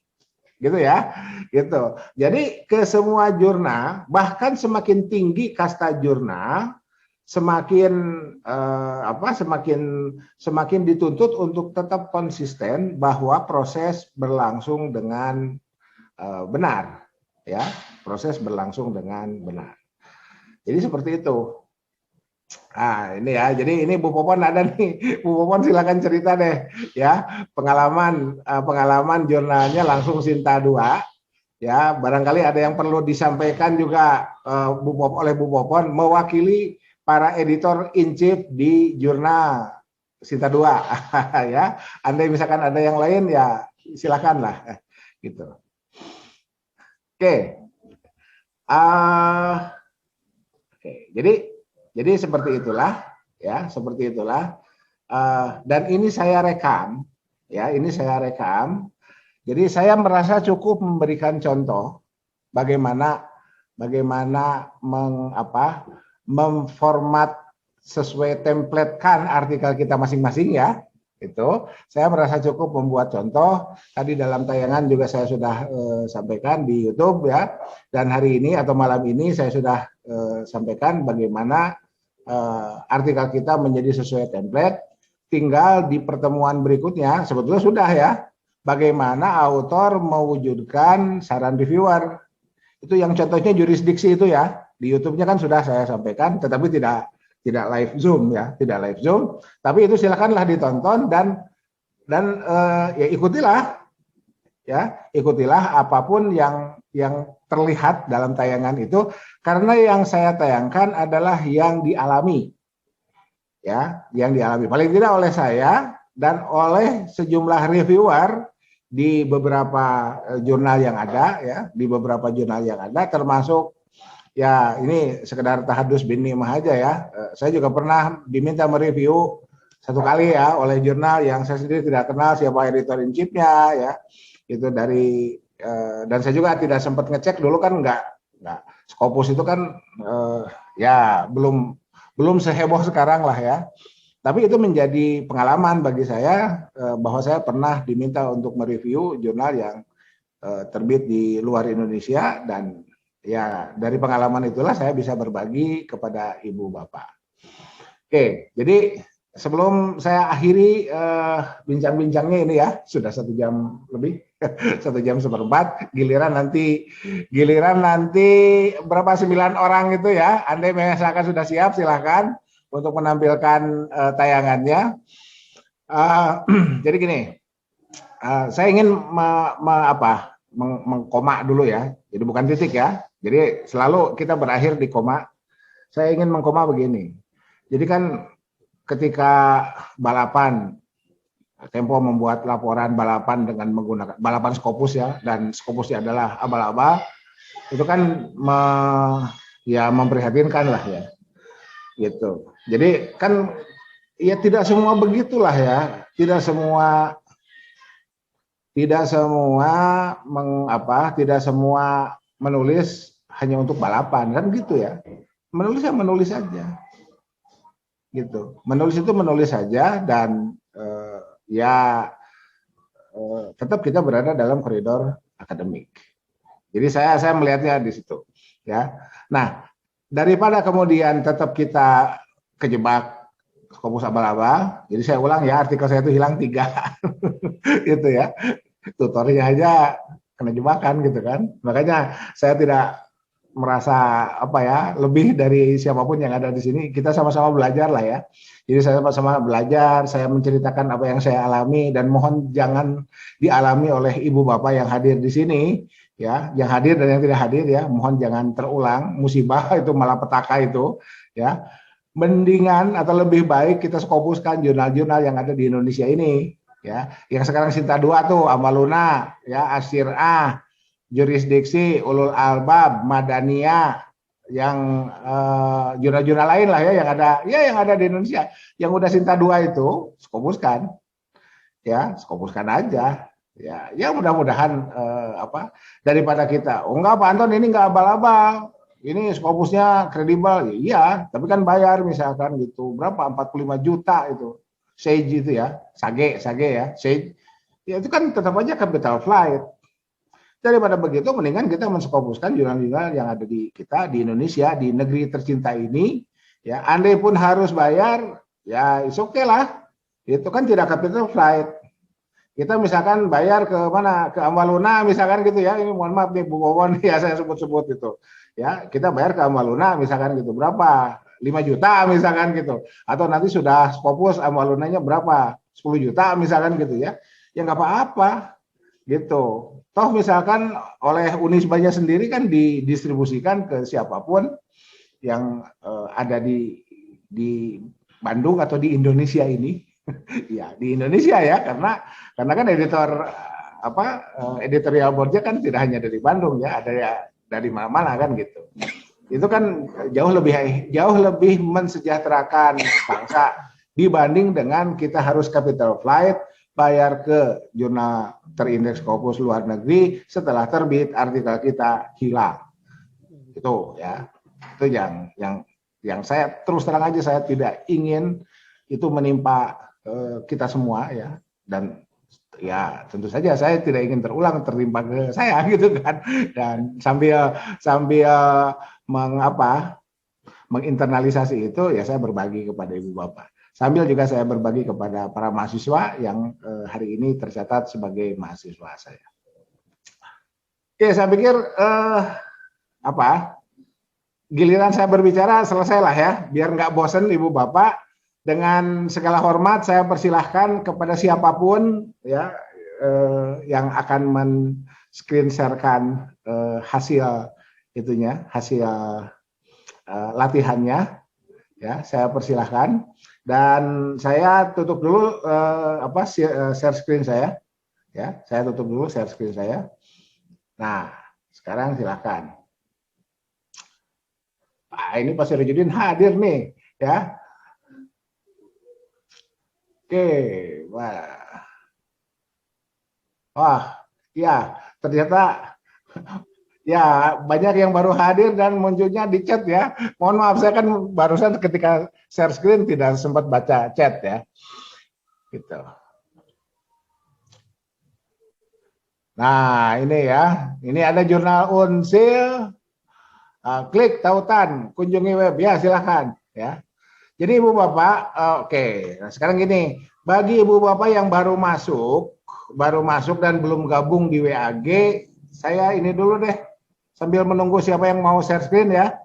Gitu ya. Gitu. Jadi ke semua jurnal, bahkan semakin tinggi kasta jurnal, semakin dituntut untuk tetap konsisten bahwa proses berlangsung dengan benar, ya, proses berlangsung dengan benar. Jadi seperti itu. Nah, ini ya, jadi ini Bu Popon ada nih, Bu Popon silakan cerita deh, ya, pengalaman jurnalnya langsung Sinta 2. Ya, barangkali ada yang perlu disampaikan juga oleh Bu Popon mewakili para editor in chief di jurnal Sinta 2 ya. Andai misalkan ada yang lain ya silakan lah gitu. Oke. Jadi seperti itulah ya, seperti itulah dan ini saya rekam, ya, ini saya rekam. Jadi saya merasa cukup memberikan contoh bagaimana memformat sesuai template kan artikel kita masing-masing ya. Itu saya merasa cukup membuat contoh. Tadi dalam tayangan juga saya sudah sampaikan di YouTube ya. Dan hari ini atau malam ini saya sudah sampaikan bagaimana artikel kita menjadi sesuai template. Tinggal di pertemuan berikutnya sebetulnya sudah ya. Bagaimana author mewujudkan saran reviewer. Itu yang contohnya jurisdiksi itu ya. Di YouTube-nya kan sudah saya sampaikan, tetapi tidak live Zoom ya, tidak live Zoom. Tapi itu silakanlah ditonton dan ya ikutilah apapun yang terlihat dalam tayangan itu, karena yang saya tayangkan adalah yang dialami. Ya, yang dialami paling tidak oleh saya dan oleh sejumlah reviewer di beberapa jurnal yang ada ya, termasuk ya ini sekedar tahadus bin nimah aja ya. Saya juga pernah diminta mereview satu kali ya oleh jurnal yang saya sendiri tidak kenal siapa editor in chief-nya ya. Itu dari dan saya juga tidak sempat ngecek dulu kan enggak Scopus itu kan ya belum seheboh sekarang lah ya. Tapi itu menjadi pengalaman bagi saya bahwa saya pernah diminta untuk mereview jurnal yang terbit di luar Indonesia, dan ya dari pengalaman itulah saya bisa berbagi kepada ibu bapak. Oke, jadi sebelum saya akhiri bincang-bincangnya ini ya, sudah 1 jam lebih, 1 jam seperempat. Giliran nanti berapa 9 orang itu ya. Andai misalkan sudah siap, silahkan untuk menampilkan tayangannya. Jadi gini, saya ingin mengkoma dulu ya. Jadi bukan titik ya. Jadi selalu kita berakhir di koma. Saya ingin mengkoma begini. Jadi kan ketika balapan, Tempo membuat laporan balapan dengan menggunakan balapan Scopus ya, dan Scopusnya adalah abal-abal, itu kan memprihatinkan lah ya. Gitu. Jadi kan ya tidak semua begitulah ya. Tidak semua menulis hanya untuk balapan kan gitu ya. Menulis saja. Gitu. Menulis itu menulis saja dan tetap kita berada dalam koridor akademik. Jadi saya melihatnya di situ ya. Nah, daripada kemudian tetap kita kejebak Scopus abal-abal, jadi saya ulang ya, artikel saya itu hilang 3 gitu ya, tutornya aja kena jebakan gitu kan. Makanya saya tidak merasa lebih dari siapapun yang ada di sini. Kita sama-sama belajar lah ya. Jadi saya sama-sama belajar, saya menceritakan apa yang saya alami, dan mohon jangan dialami oleh ibu bapak yang hadir di sini ya, yang hadir dan yang tidak hadir ya, mohon jangan terulang musibah itu, malapetaka itu ya. Mendingan atau lebih baik kita skopuskan jurnal-jurnal yang ada di Indonesia ini ya, yang sekarang Sinta 2 tuh, Amaluna ya, Asyirah, Jurisdiksi, Ulul Albab, Madaniyah, yang jurnal-jurnal lain lah ya yang ada di Indonesia, yang udah Sinta 2 itu skopuskan ya, skopuskan aja. Ya mudah-mudahan daripada kita, enggak Pak Anton ini enggak abal-abal, ini Scopusnya kredibel, iya, tapi kan bayar misalkan gitu, berapa 45 juta itu, Sage itu ya, Sage ya, Sage, ya itu kan tetap aja capital flight. Daripada begitu, mendingan kita menskopuskan jurnal-jurnal yang ada di kita di Indonesia, di negeri tercinta ini, ya, andai pun harus bayar, ya it's okay lah, itu kan tidak capital flight. Kita misalkan bayar ke mana, ke Amaluna misalkan gitu ya, ini mohon maaf nih Bu Wawon ya saya sebut-sebut itu ya, kita bayar ke Amaluna misalkan gitu, berapa, 5 juta misalkan gitu, atau nanti sudah Scopus Amalunanya berapa, 10 juta misalkan gitu ya nggak apa-apa gitu. Toh misalkan oleh Unisbanya sendiri kan didistribusikan ke siapapun yang ada di Bandung atau di Indonesia ini. Ya di Indonesia ya, karena kan editorial boardnya kan tidak hanya dari Bandung ya, ada ya dari mana-mana kan gitu. Itu kan jauh lebih mensejahterakan bangsa dibanding dengan kita harus capital flight, bayar ke jurnal terindeks Scopus luar negeri, setelah terbit artikel kita hilang. Itu ya, itu yang saya terus terang aja saya tidak ingin itu menimpa kita semua ya, dan ya tentu saja saya tidak ingin terulang tertimpa ke saya gitu kan, dan sambil menginternalisasi itu ya saya berbagi kepada ibu bapak, sambil juga saya berbagi kepada para mahasiswa yang hari ini tercatat sebagai mahasiswa saya. Oke, saya pikir giliran saya berbicara selesailah ya, biar nggak bosen ibu bapak. Dengan segala hormat saya persilahkan kepada siapapun ya yang akan men-screen sharekan hasil itunya, hasil latihannya ya, saya persilahkan, dan saya tutup dulu share screen saya ya, saya tutup dulu share screen saya. Nah, sekarang silahkan. Ini Pak Sirojudin hadir nih ya. Oke, wah, ya ternyata ya banyak yang baru hadir dan munculnya di chat ya. Mohon maaf, saya kan barusan ketika share screen tidak sempat baca chat ya. Gitu. Nah ini ya, ini ada jurnal Unsil. Klik tautan, kunjungi web ya, silahkan ya. Jadi ibu bapak, oke. Nah, sekarang gini, bagi ibu bapak yang baru masuk dan belum gabung di WAG, saya ini dulu deh, sambil menunggu siapa yang mau share screen ya.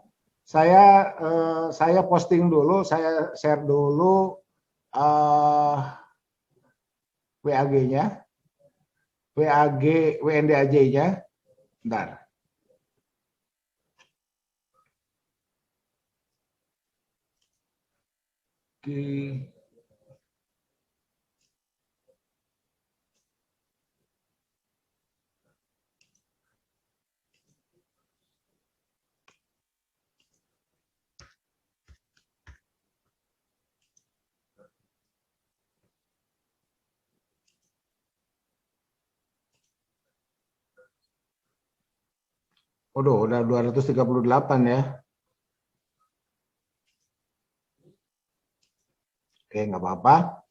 Saya posting dulu, saya share dulu WAG-nya, WNDAJ-nya. Bentar. Waduh, udah 238 ya. Oke, nggak apa-apa.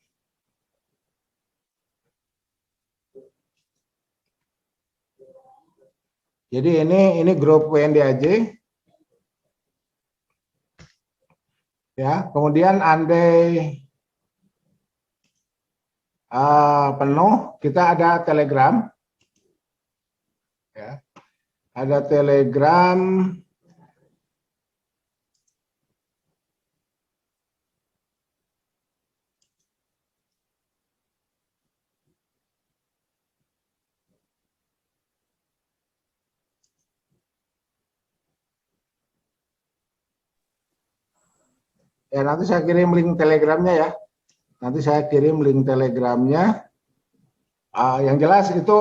Jadi ini grup WNDAJ. Ya, kemudian andai penuh, kita ada Telegram. Ya. Ada Telegram. Ya, nanti saya kirim link Telegramnya ya. Nanti saya kirim link Telegramnya. Yang jelas itu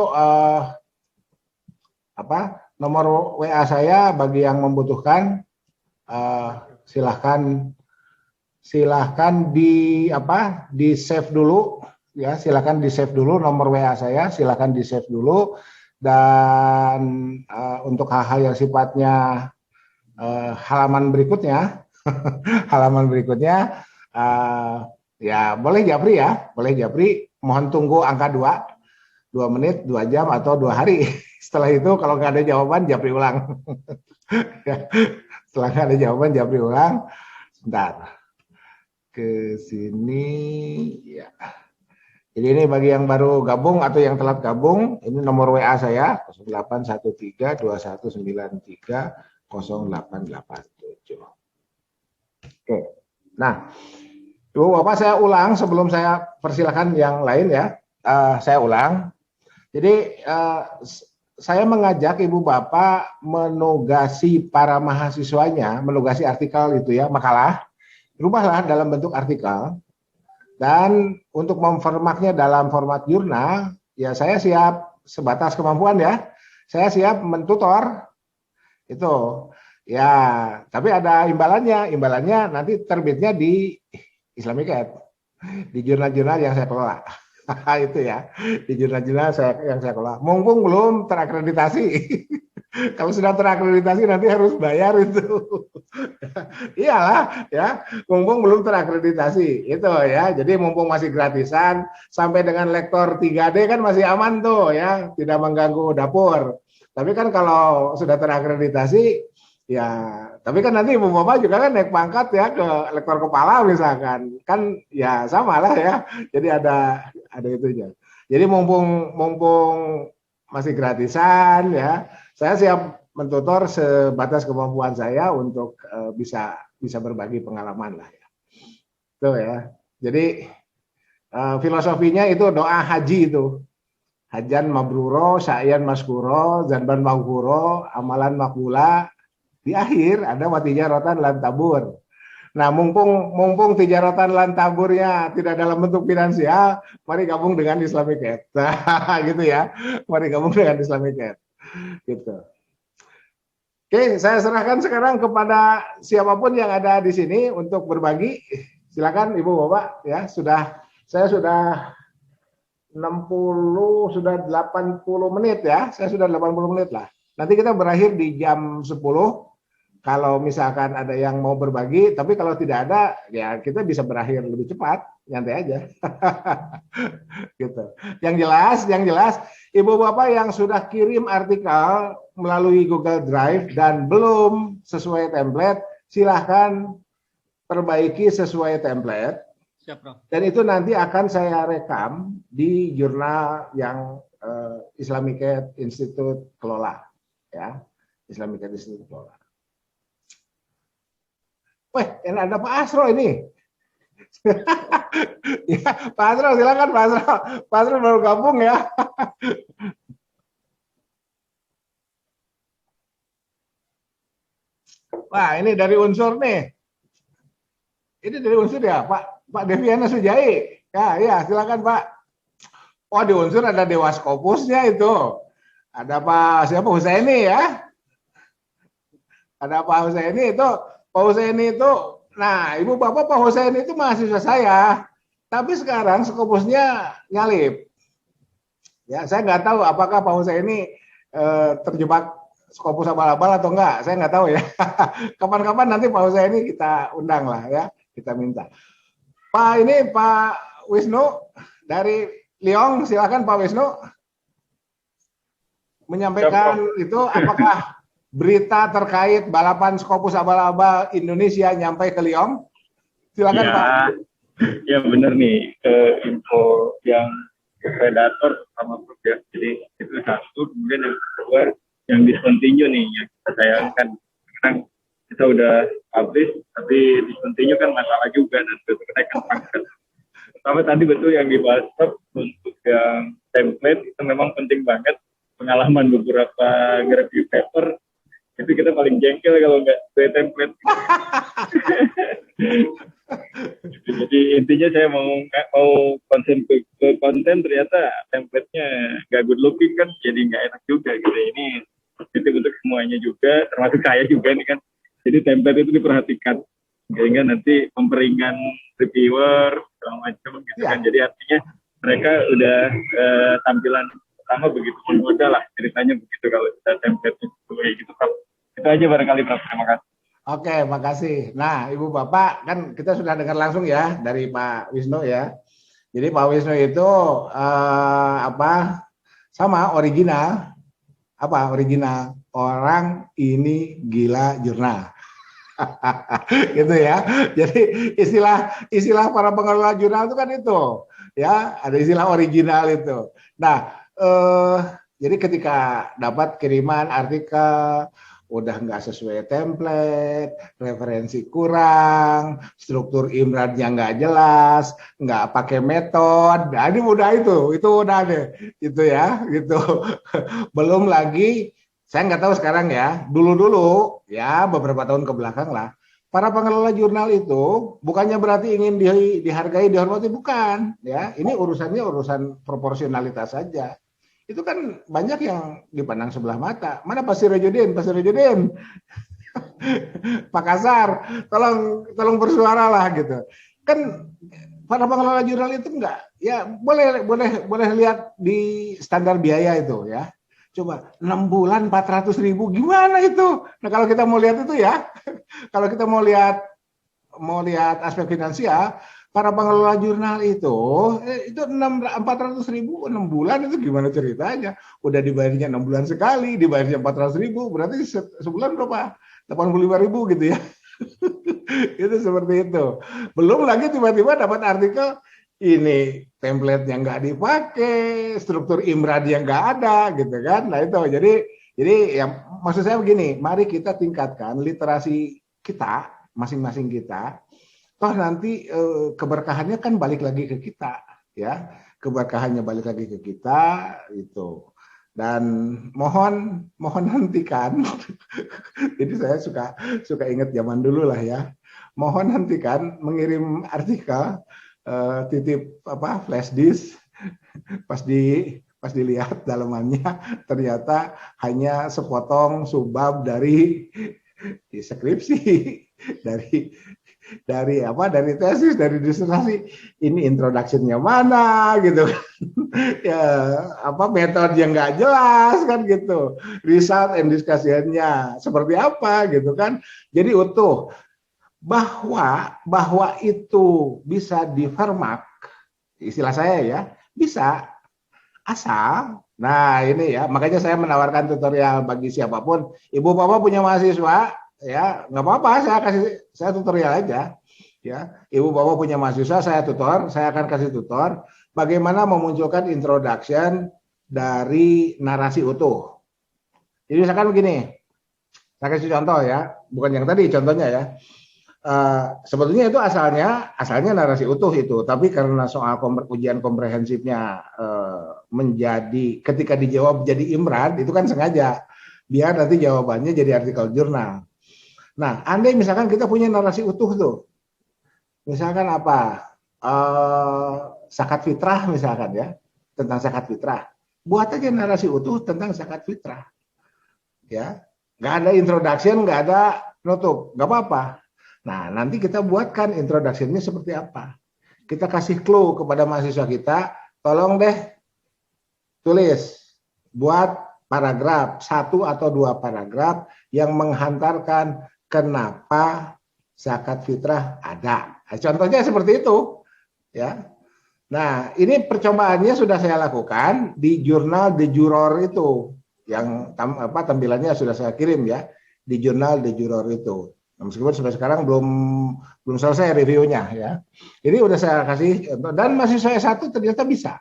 nomor WA saya bagi yang membutuhkan. Silahkan di save dulu ya. Silahkan di save dulu nomor WA saya. Silahkan di save dulu. Dan untuk hal-hal yang sifatnya halaman berikutnya. Halaman berikutnya ya boleh japri ya, boleh japri, mohon tunggu angka 2 menit, 2 jam atau 2 hari. Setelah itu kalau nggak ada jawaban japri ulang. Setelah nggak ada jawaban japri ulang. Sebentar ke sini ya. Jadi ini bagi yang baru gabung atau yang telat gabung, ini nomor WA saya 081321930887. Oke, nah, Ibu Bapak saya ulang sebelum saya persilakan yang lain ya, saya ulang. Jadi saya mengajak Ibu Bapak menugasi para mahasiswanya, menugasi artikel itu ya, makalah, rubahlah dalam bentuk artikel, dan untuk memformatnya dalam format jurnal, ya saya siap sebatas kemampuan ya, saya siap mentutor itu. Ya, tapi ada imbalannya. Imbalannya nanti terbitnya di Islamic Ed. di jurnal-jurnal yang saya kelola. Itu ya, di jurnal-jurnal yang saya kelola. Mumpung belum terakreditasi. Kalau sudah terakreditasi nanti harus bayar itu. Iyalah ya, mumpung belum terakreditasi itu ya. Jadi mumpung masih gratisan sampai dengan lektor 3D kan masih aman tuh ya, tidak mengganggu dapur. Tapi kan kalau sudah terakreditasi ya, tapi kan nanti Ibu Bapak juga kan naik pangkat ya ke lektor kepala misalkan. Kan ya sama lah ya. Jadi ada itunya. Jadi mumpung masih gratisan ya, saya siap mentutor sebatas kemampuan saya untuk bisa berbagi pengalaman lah ya. Itu ya. Jadi filosofinya itu doa haji itu. Hajan mabruro, sa'yan maskuro, zanban maghfuro, amalan makbula. Di akhir ada watijaratan lan tabur. Nah, mumpung tijaratan lan taburnya tidak dalam bentuk finansial, mari gabung dengan Islamic Aid. Gitu ya. Mari gabung dengan Islamic Aid. Gitu. Oke, saya serahkan sekarang kepada siapapun yang ada di sini untuk berbagi. Silakan Ibu Bapak ya, saya sudah 80 menit ya. Saya sudah 80 menit lah. Nanti kita berakhir di jam 10. Kalau misalkan ada yang mau berbagi, tapi kalau tidak ada, ya kita bisa berakhir lebih cepat, nyantai aja. Gitu. Yang jelas, Ibu Bapak yang sudah kirim artikel melalui Google Drive dan belum sesuai template, silahkan perbaiki sesuai template. Siap, Prof. Dan itu nanti akan saya rekam di jurnal yang Islamic Aid Institute kelola, ya, Islamic Aid Institute kelola. Weh, ini ada Pak Asro ini. Ya, Pak Asro, silakan Pak Asro. Pak Asro baru gabung ya. Wah, ini dari unsur nih. Ini dari unsur ya, Pak Deviana Sujai. Ya, silakan Pak. Oh, di unsur ada Dewa Skopusnya itu. Ada Pak siapa Husaini ya. Ada Pak Husaini itu. Pak Husaini itu, nah Ibu Bapak Pak Husaini itu mahasiswa saya, tapi sekarang Skopusnya nyalip. Ya, saya nggak tahu apakah Pak Husaini terjebak Skopus abal-abal atau enggak, saya nggak tahu ya. Kapan-kapan nanti Pak Husaini kita undang lah ya, kita minta. Pak Wisnu dari Liong, silakan Pak Wisnu menyampaikan itu apakah berita terkait balapan Skopus abal-abal Indonesia nyampe ke Liong? Silakan ya, Pak. Ya benar nih, info yang predator sama Prof ya. Jadi itu satu, kemudian yang kedua yang discontinue nih yang kita sayangkan. Sekarang kita udah publish, tapi discontinue kan masalah juga dan itu kenaikan pangkat. Pertama tadi betul yang dibahas untuk yang template itu memang penting banget. Pengalaman beberapa review paper itu kita paling jengkel kalau nggak sesuai template. Jadi intinya saya mau konsen ke konten, ternyata template-nya nggak good looking kan, jadi nggak enak juga gitu. Ini itu untuk semuanya juga, termasuk saya juga nih kan. Jadi template itu diperhatikan sehingga nanti memperingan reviewer segala macam gitu kan. Jadi artinya mereka udah tampilan pertama begitu menggoda lah ceritanya begitu kalau kita template-nya gitu. Itu aja barangkali Prof. Terima kasih. Oke, makasih. Nah, Ibu Bapak, kan kita sudah dengar langsung ya dari Pak Wisnu ya. Jadi Pak Wisnu itu sama original. Apa original? Orang ini gila jurnal. Gitu ya. Jadi istilah para pengelola jurnal itu kan itu. Ya, ada istilah original itu. Nah, jadi ketika dapat kiriman artikel udah nggak sesuai template, referensi kurang, struktur imradnya nggak jelas, nggak pakai metode, nah, ini udah itu udah deh, itu ya, gitu. Belum lagi, saya nggak tahu sekarang ya, dulu ya beberapa tahun ke belakang lah, para pengelola jurnal itu bukannya berarti ingin dihargai, dihormati, bukan, ya, ini urusan proporsionalitas saja. Itu kan banyak yang dipandang sebelah mata. Mana Pak Sirojudin? Pak Kasar, tolong bersuara lah gitu. Kan para pengelola jurnal itu enggak. Ya boleh lihat di standar biaya itu ya. Coba 6 bulan 400.000 gimana itu? Nah kalau kita mau lihat itu ya, kalau kita mau lihat aspek finansial, para pengelola jurnal itu 400.000 6 bulan itu gimana ceritanya? Udah dibayarnya 6 bulan sekali, dibayarnya 400.000, berarti sebulan berapa? 85.000 gitu ya. Itu seperti itu. Belum lagi tiba-tiba dapat artikel ini template-nya nggak dipakai, struktur IMRAD yang nggak ada, gitu kan? Nah itu, jadi ya maksud saya begini, mari kita tingkatkan literasi kita, masing-masing kita. Toh nanti keberkahannya kan balik lagi ke kita, ya, keberkahannya balik lagi ke kita, itu. Dan mohon hentikan. Jadi saya suka ingat zaman dulu lah ya. Mohon hentikan mengirim artikel titip flash disk pas dilihat dalamannya ternyata hanya sepotong subbab dari skripsi, dari tesis, dari disertasi. Ini introduction-nya mana gitu. Ya, metode yang nggak jelas kan gitu. Result and discussion-nya seperti apa gitu kan. Jadi utuh. Bahwa itu bisa di-vermak, istilah saya ya, bisa asal. Nah ini ya, makanya saya menawarkan tutorial bagi siapapun. Ibu bapak punya mahasiswa, ya nggak apa-apa, saya tutorial aja. Ya, ibu bapak punya mahasiswa, saya akan kasih tutor bagaimana memunculkan introduction dari narasi utuh. Jadi misalkan begini, saya kasih contoh ya, bukan yang tadi contohnya ya. Sebetulnya itu asalnya narasi utuh itu, tapi karena soal ujian komprehensifnya menjadi ketika dijawab jadi IMRAD itu kan sengaja biar nanti jawabannya jadi artikel jurnal. Nah, andai misalkan kita punya narasi utuh tuh, misalkan apa zakat fitrah misalkan ya, tentang zakat fitrah, buat aja narasi utuh tentang zakat fitrah, ya, nggak ada introduction, nggak ada nutup, nggak apa-apa. Nah, nanti kita buatkan introduction-nya seperti apa. Kita kasih clue kepada mahasiswa kita, tolong deh tulis, buat paragraf, 1 atau 2 paragraf yang menghantarkan kenapa zakat fitrah ada. Nah, contohnya seperti itu. Ya. Nah, ini percobaannya sudah saya lakukan di jurnal De Juror itu, yang tampilannya sudah saya kirim ya, di jurnal De Juror itu. Nah, meskipun sampai sekarang belum selesai reviewnya ya. Ini udah saya kasih dan mahasiswa S1 ternyata bisa.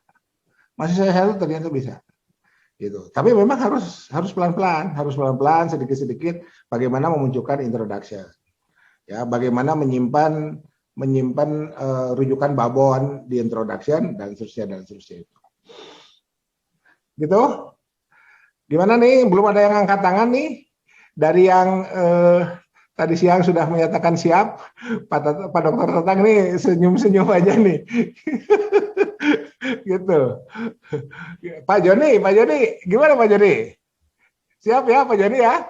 Mahasiswa S1 ternyata bisa. Gitu. Tapi memang harus pelan-pelan, sedikit-sedikit bagaimana memunculkan introduction. Ya, bagaimana menyimpan rujukan babon di introduction dan seterusnya itu. Gitu. Gimana nih? Belum ada yang angkat tangan nih? Dari yang tadi siang sudah menyatakan siap, Pak Dokter Tatang nih senyum-senyum aja nih. Gitu. Pak Joni, gimana Pak Joni? Siap ya Pak Joni ya?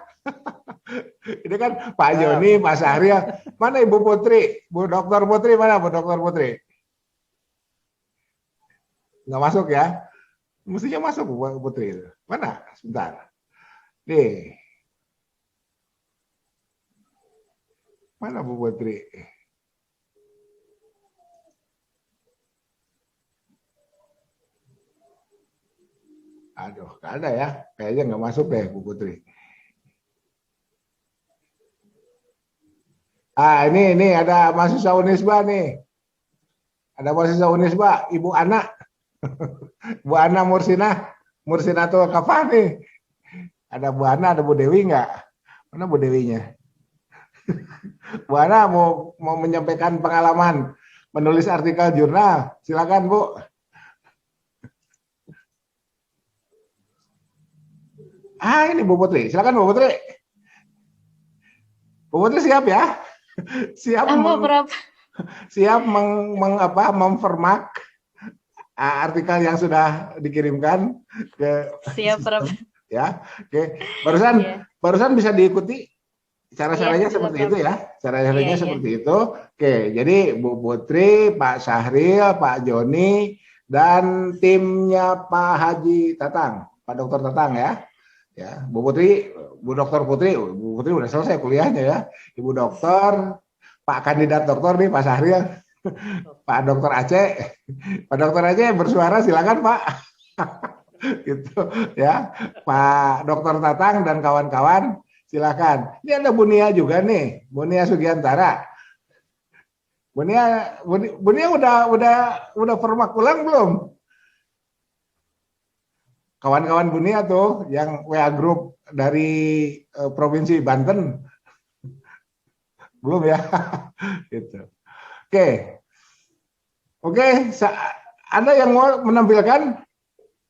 Ini kan Pak Joni, Pak Sahrial. Mana Ibu Putri? Bu Dokter Putri mana Bu Dokter Putri? Nggak masuk ya? Mestinya masuk Bu Putri. Mana? Sebentar. Nih. Mana Bu Putri? Aduh, nggak ada ya. Kayaknya nggak masuk deh Bu Putri. Ini ada mahasiswa Unisba nih. Ada mahasiswa Unisba, Ibu Ana. Bu Ana Mursina tuh kapan nih? Ada Bu Ana, ada Bu Dewi nggak? Mana Bu Dewinya? Bu Ana mau menyampaikan pengalaman menulis artikel jurnal, silakan Bu. Ini Bu Putri, silakan Bu Putri. Bu Putri siap ya? Siap memformat artikel yang sudah dikirimkan ke siap Prof. Ya, oke. Barusan bisa diikuti Cara-caranya Iya, seperti Prof. itu ya. Cara-caranya Iya, iya. seperti itu. Oke, jadi Bu Putri, Pak Syahril, Pak Joni, dan timnya Pak Haji Tatang, Pak Dokter Tatang ya. Ya, Bu Putri, Bu Dokter Putri, Bu Putri udah selesai kuliahnya ya. Ibu Dokter, Pak kandidat dokter nih, Pak Syahril, Pak Dokter Aceh, Pak Dokter Aceh bersuara silakan Pak. Gitu ya, Pak Dokter Tatang dan kawan-kawan silakan. Ini ada Bunia juga nih, Bunia Sugiantara. Bunia udah permakulang belum? Kawan-kawan Bunia tuh yang WA group dari Provinsi Banten. Belum ya? Gitu. Oke, ada yang mau menampilkan?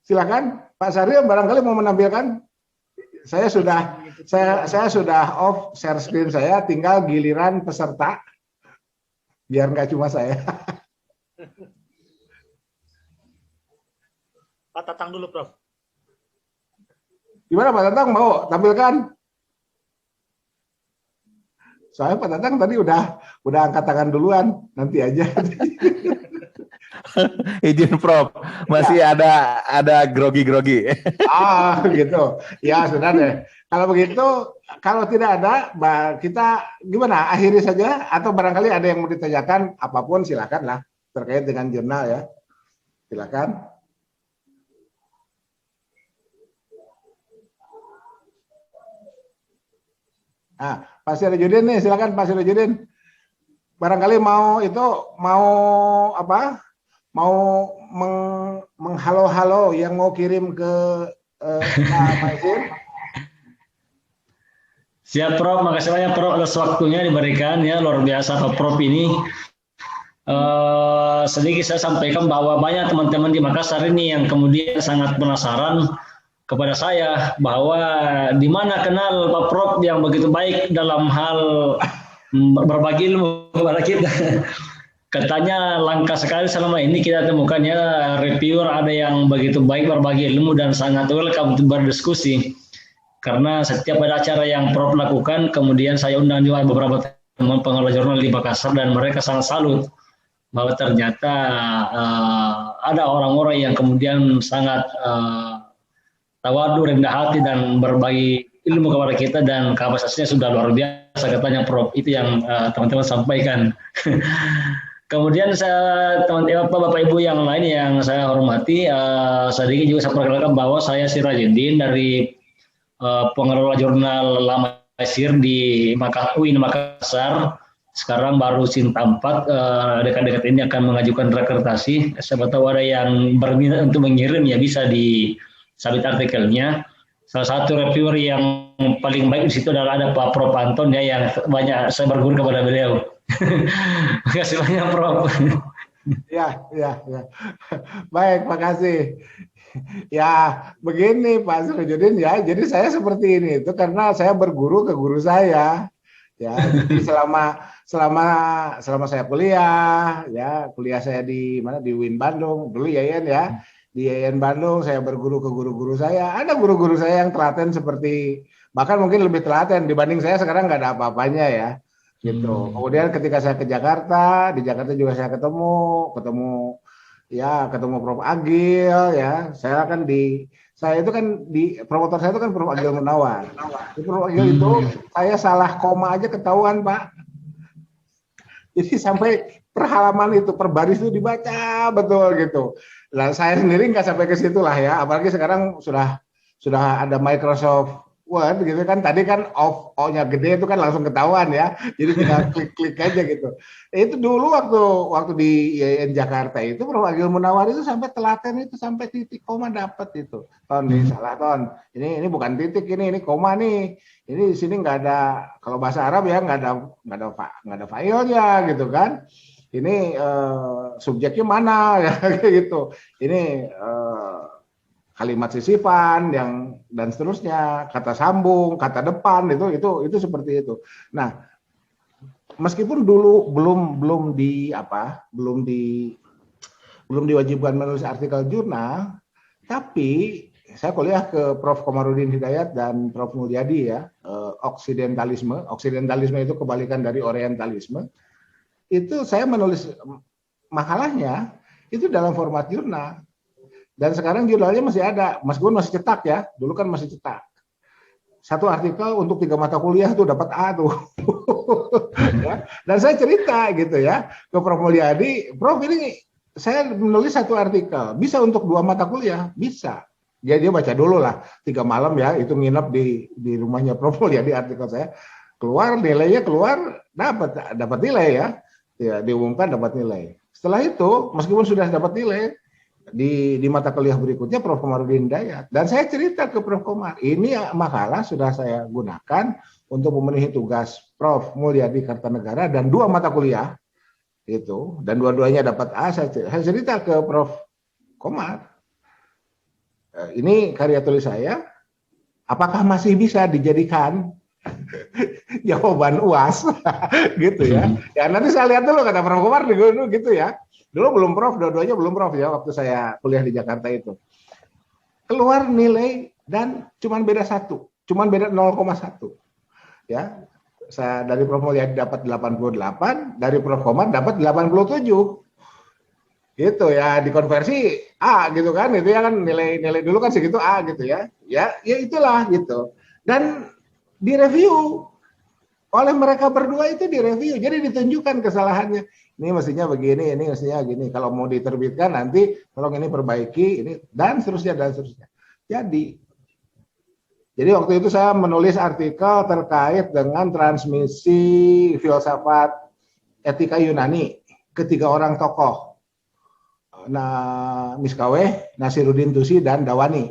Silakan, Pak Syahril barangkali mau menampilkan. Saya sudah off share screen saya, tinggal giliran peserta. Biar nggak cuma saya. Pak Tatang dulu, Prof. Gimana Pak Tatang mau tampilkan? Soalnya Pak Tatang tadi udah angkat tangan duluan, nanti aja. Izin Prof, masih ada grogi-grogi. Gitu. Ya sudah deh. Kalau begitu, kalau tidak ada, kita gimana? Akhiri saja atau barangkali ada yang mau ditanyakan, apapun silakan lah terkait dengan jurnal ya. Silakan. Pak Sirojudin nih, silakan Pak Sirojudin. Barangkali mau apa? Mau menghalo-halo yang mau kirim ke Pak Maizin. Siap Prof, makasih banyak Prof atas waktunya diberikan ya, luar biasa Pak Prof ini. Sedikit saya sampaikan bahwa banyak teman-teman di Makassar ini yang kemudian sangat penasaran kepada saya bahwa di mana kenal Pak Prof yang begitu baik dalam hal berbagi ilmu kepada kita. Katanya langka sekali selama ini kita temukan ya reviewer ada yang begitu baik berbagi ilmu dan sangat welcome untuk berdiskusi. Karena setiap ada acara yang Prof lakukan, kemudian saya undang juga beberapa teman pengelola jurnal di Makassar dan mereka sangat salut bahwa ternyata ada orang-orang yang kemudian sangat tawadu, rendah hati dan berbagi ilmu kepada kita dan kapasitasnya sudah luar biasa katanya Prof. Itu yang teman-teman sampaikan. Kemudian teman-teman Bapak Ibu yang lain yang saya hormati, sedikit juga saya perkenalkan bahwa saya Sirajuddin dari pengelola jurnal Lama Mesir di UIN Makassar. Sekarang baru Sinta 4, dekat-dekat ini akan mengajukan rekrutasi. Siapa tahu ada yang berminat untuk mengirim ya bisa di sabit artikelnya. Salah satu reviewer yang paling baik di situ adalah ada Pak Prof Anton ya yang banyak saya berguru kepada beliau. Makasih banyak Prof. Ya. Baik, makasih. Ya, begini Pak Sirojudin ya. Jadi saya seperti ini itu karena saya berguru ke guru saya. Ya, jadi selama saya kuliah, ya kuliah saya di mana di UIN Bandung dulu YN ya. Di YN Bandung saya berguru ke guru-guru saya. Ada guru-guru saya yang telaten seperti bahkan mungkin lebih telaten dibanding saya sekarang nggak ada apa-apanya ya. Gitu. Kemudian ketika saya ke Jakarta, di Jakarta juga saya ketemu Prof Agil ya. Saya itu kan di promotor saya itu kan Prof Agil Munawar. Di Prof Agil itu saya salah koma aja ketahuan, Pak. Jadi sampai per halaman itu per baris itu dibaca betul gitu. Nah, saya sendiri nggak sampai ke situ lah ya. Apalagi sekarang sudah ada Microsoft Word gitu kan. Tadi kan O-nya gede itu kan langsung ketahuan ya. Jadi tinggal klik-klik aja gitu. Itu dulu waktu di IAIN Jakarta itu Prof Agil Munawar itu sampai telaten itu sampai titik koma dapat itu. Salah Ton. Ini bukan titik ini koma nih. Ini di sini nggak ada kalau bahasa Arab ya nggak ada filenya gitu kan. Ini subjeknya mana ya gitu. Ini kalimat sisifan dan seterusnya, kata sambung, kata depan itu seperti itu. Nah, meskipun dulu belum diwajibkan menulis artikel jurnal, tapi saya kuliah ke Prof Komarudin Hidayat dan Prof Mulyadi ya, oksidentalisme. Oksidentalisme itu kebalikan dari orientalisme. Itu saya menulis makalahnya itu dalam format jurnal. Dan sekarang jurnalnya masih ada, meskipun masih cetak ya. Dulu kan masih cetak. Satu artikel untuk 3 mata kuliah tuh dapat A tuh. Ya. Dan saya cerita gitu ya ke Prof Mulyadi, Prof ini saya menulis satu artikel, bisa untuk 2 mata kuliah, bisa. Dia baca dulu lah 3 malam ya, itu nginep di rumahnya Prof Mulyadi artikel saya. Keluar nilainya keluar, dapat nilai ya. Ya, diumumkan dapat nilai. Setelah itu, meskipun sudah dapat nilai, di mata kuliah berikutnya Prof Komarudin Hidayat, dan saya cerita ke Prof Komar, ini makalah sudah saya gunakan untuk memenuhi tugas Prof Mulyadi Kartanegara dan 2 mata kuliah itu, dan dua-duanya dapat A. Saya cerita ke Prof Komar, ini karya tulis saya, apakah masih bisa dijadikan jawaban UAS gitu ya. Ya nanti saya lihat dulu kata Prof Komar gitu ya. Dulu belum Prof, dua-duanya belum Prof ya waktu saya kuliah di Jakarta itu. Keluar nilai dan cuman beda 1, cuman beda 0,1. Ya. Saya dari Prof Mulyadi dapat 88, dari Prof Komar dapat 87. Gitu ya, dikonversi A gitu kan, itu ya kan nilai dulu kan segitu A gitu ya. Ya itulah gitu. Dan direview oleh mereka berdua, itu direview. Jadi ditunjukkan kesalahannya. Ini mestinya begini, ini mestinya gini. Kalau mau diterbitkan nanti tolong ini perbaiki, ini dan seterusnya dan seterusnya. Jadi waktu itu saya menulis artikel terkait dengan transmisi filsafat etika Yunani ke 3 orang tokoh. Miskaweh, Nasiruddin Tusi dan Dawani.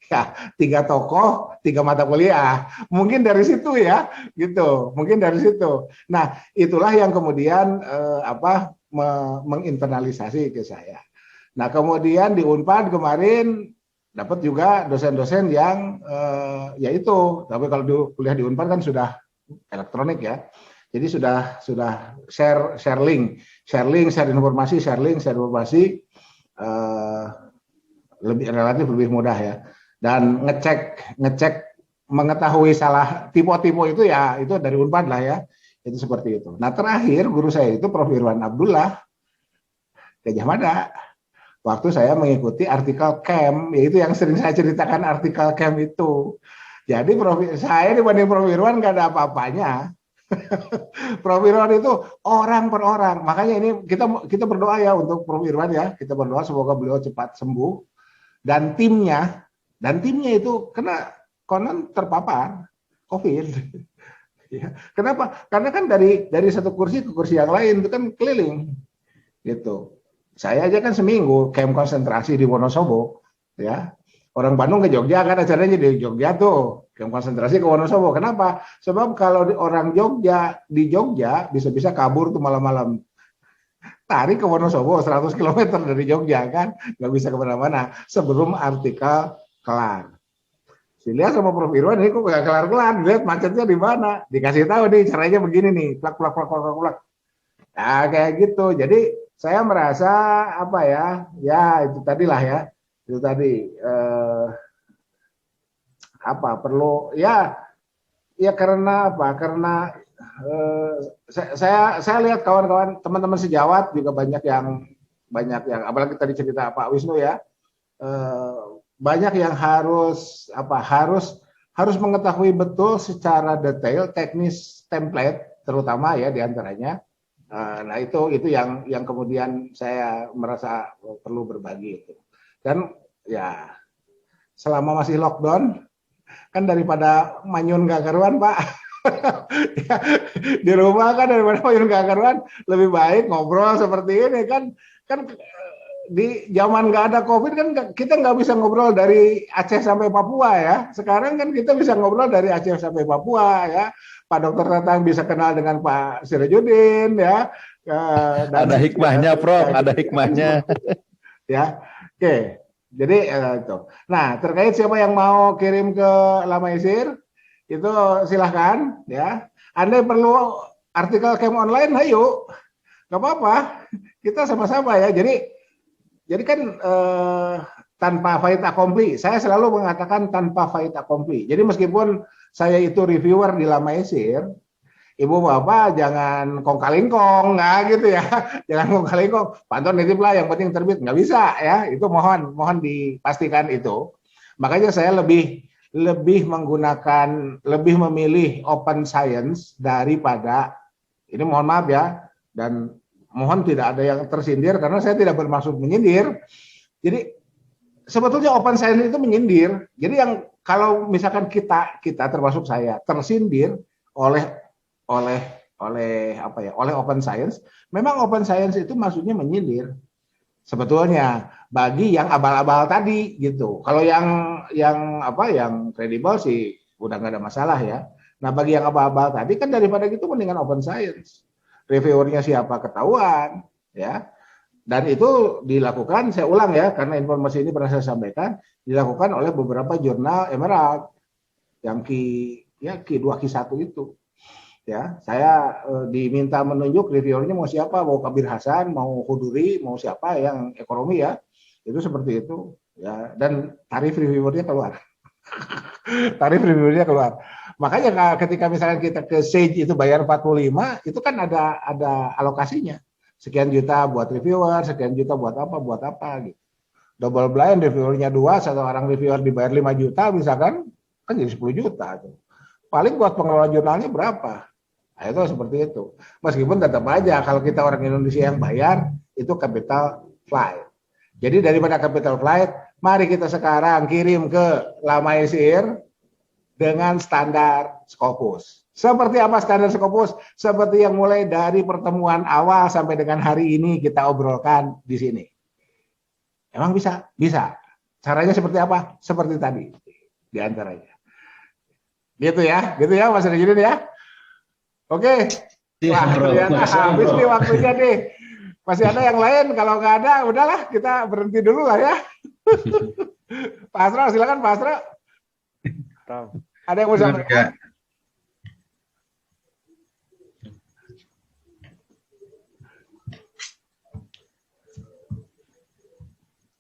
Ya, 3 tokoh, 3 mata kuliah. Mungkin dari situ ya, gitu. Mungkin dari situ. Nah, itulah yang kemudian menginternalisasi ke saya. Nah, kemudian di Unpad kemarin dapat juga dosen-dosen yang yaitu, tapi kalau kuliah di Unpad kan sudah elektronik ya. Jadi sudah share link, share informasi, relatif lebih mudah ya. Dan ngecek mengetahui salah tipe-tipe itu ya, itu dari Unpad lah ya, itu seperti itu. Nah terakhir guru saya itu Prof Irwan Abdullah Gajah Mada, waktu saya mengikuti artikel CAM, yaitu yang sering saya ceritakan artikel CAM itu. Jadi saya dibanding Prof Irwan nggak ada apa-apanya. Prof Irwan itu orang per orang, makanya ini kita berdoa ya untuk Prof Irwan ya, kita berdoa semoga beliau cepat sembuh dan timnya itu kena konon terpapar COVID. Ya. Kenapa? Karena kan dari satu kursi ke kursi yang lain itu kan keliling, gitu. Saya aja kan seminggu camp konsentrasi di Wonosobo, ya. Orang Bandung ke Jogja kan acaranya di Jogja tuh, camp konsentrasi ke Wonosobo. Kenapa? Sebab kalau orang Jogja di Jogja bisa-bisa kabur tuh malam-malam. Tarik ke Wonosobo 100 km dari Jogja kan, nggak bisa kemana-mana sebelum artikel kelar. Lihat sama Prof Irwan ini kok gak kelar-kelar, lihat macetnya di mana. Dikasih tahu nih caranya begini nih, plak. Nah, kayak gitu. Jadi saya merasa itu tadilah ya. Itu tadi perlu ya karena apa? Karena saya lihat kawan-kawan teman-teman sejawat juga banyak yang apalagi tadi cerita Pak Wisnu ya. Banyak yang harus mengetahui betul secara detail teknis template terutama ya diantaranya. Nah itu yang kemudian saya merasa perlu berbagi itu. Dan ya selama masih lockdown kan daripada manyun gak karuan Pak. Ya, di rumah kan daripada manyun gak karuan lebih baik ngobrol seperti ini kan di zaman nggak ada COVID kan kita nggak bisa ngobrol dari Aceh sampai Papua ya. Sekarang kan kita bisa ngobrol dari Aceh sampai Papua ya. Pak Dr. Tatang bisa kenal dengan Pak Sirajudin ya. Dan ada hikmahnya Prof, ada hikmahnya. Ya, oke. Jadi itu. Nah terkait siapa yang mau kirim ke Lamaisir itu silahkan ya. Anda perlu artikel camp online, ayo. Nggak apa-apa. Kita sama-sama ya. Jadi kan tanpa fait accompli. Saya selalu mengatakan tanpa fait accompli. Jadi meskipun saya itu reviewer di Lamaisir, ibu bapak jangan kong kaling kong, nggak gitu ya, jangan kong kaling kong. Pak Anton nitip lah, yang penting terbit, nggak bisa ya. Itu mohon dipastikan itu. Makanya saya lebih menggunakan, lebih memilih open science daripada, ini mohon maaf ya, dan mohon tidak ada yang tersindir karena saya tidak bermaksud menyindir. Jadi sebetulnya open science itu menyindir. Jadi yang kalau misalkan kita termasuk saya tersindir oleh open science, memang open science itu maksudnya menyindir. Sebetulnya bagi yang abal-abal tadi gitu. Kalau yang kredibel sih udah nggak ada masalah ya. Nah bagi yang abal-abal tadi kan daripada gitu mendingan open science. Reviewernya siapa ketahuan ya. Dan itu dilakukan, saya ulang ya, karena informasi ini pernah saya sampaikan, dilakukan oleh beberapa jurnal Emerald yang Q2 Q1 itu. Ya, saya diminta menunjuk reviewernya mau siapa, mau Kabir Hasan, mau Huduri, mau siapa yang ekonomi ya, itu seperti itu ya, dan tarif reviewernya keluar. Tarif reviewernya keluar. Makanya ketika misalnya kita ke Sage itu bayar 45, itu kan ada alokasinya. Sekian juta buat reviewer, sekian juta buat apa gitu. Double blind reviewernya 2, satu orang reviewer dibayar 5 juta misalkan, kan jadi 10 juta tuh. Paling buat pengelola jurnalnya berapa? Nah, itu seperti itu. Meskipun tetap aja kalau kita orang Indonesia yang bayar itu capital flight. Jadi daripada capital flight, mari kita sekarang kirim ke Lamaisir dengan standar Scopus. Seperti apa standar Scopus? Seperti yang mulai dari pertemuan awal sampai dengan hari ini kita obrolkan di sini. Emang bisa? Bisa. Caranya seperti apa? Seperti tadi di antaranya. Gitu ya Mas Rejudin ya. Oke. Wah, ternyata habis nih waktunya nih. Masih ada yang lain? Kalau nggak ada, udahlah kita berhenti dulu lah ya. Pak Asro, silakan Pak Asro. Ada yang mau sampaikan?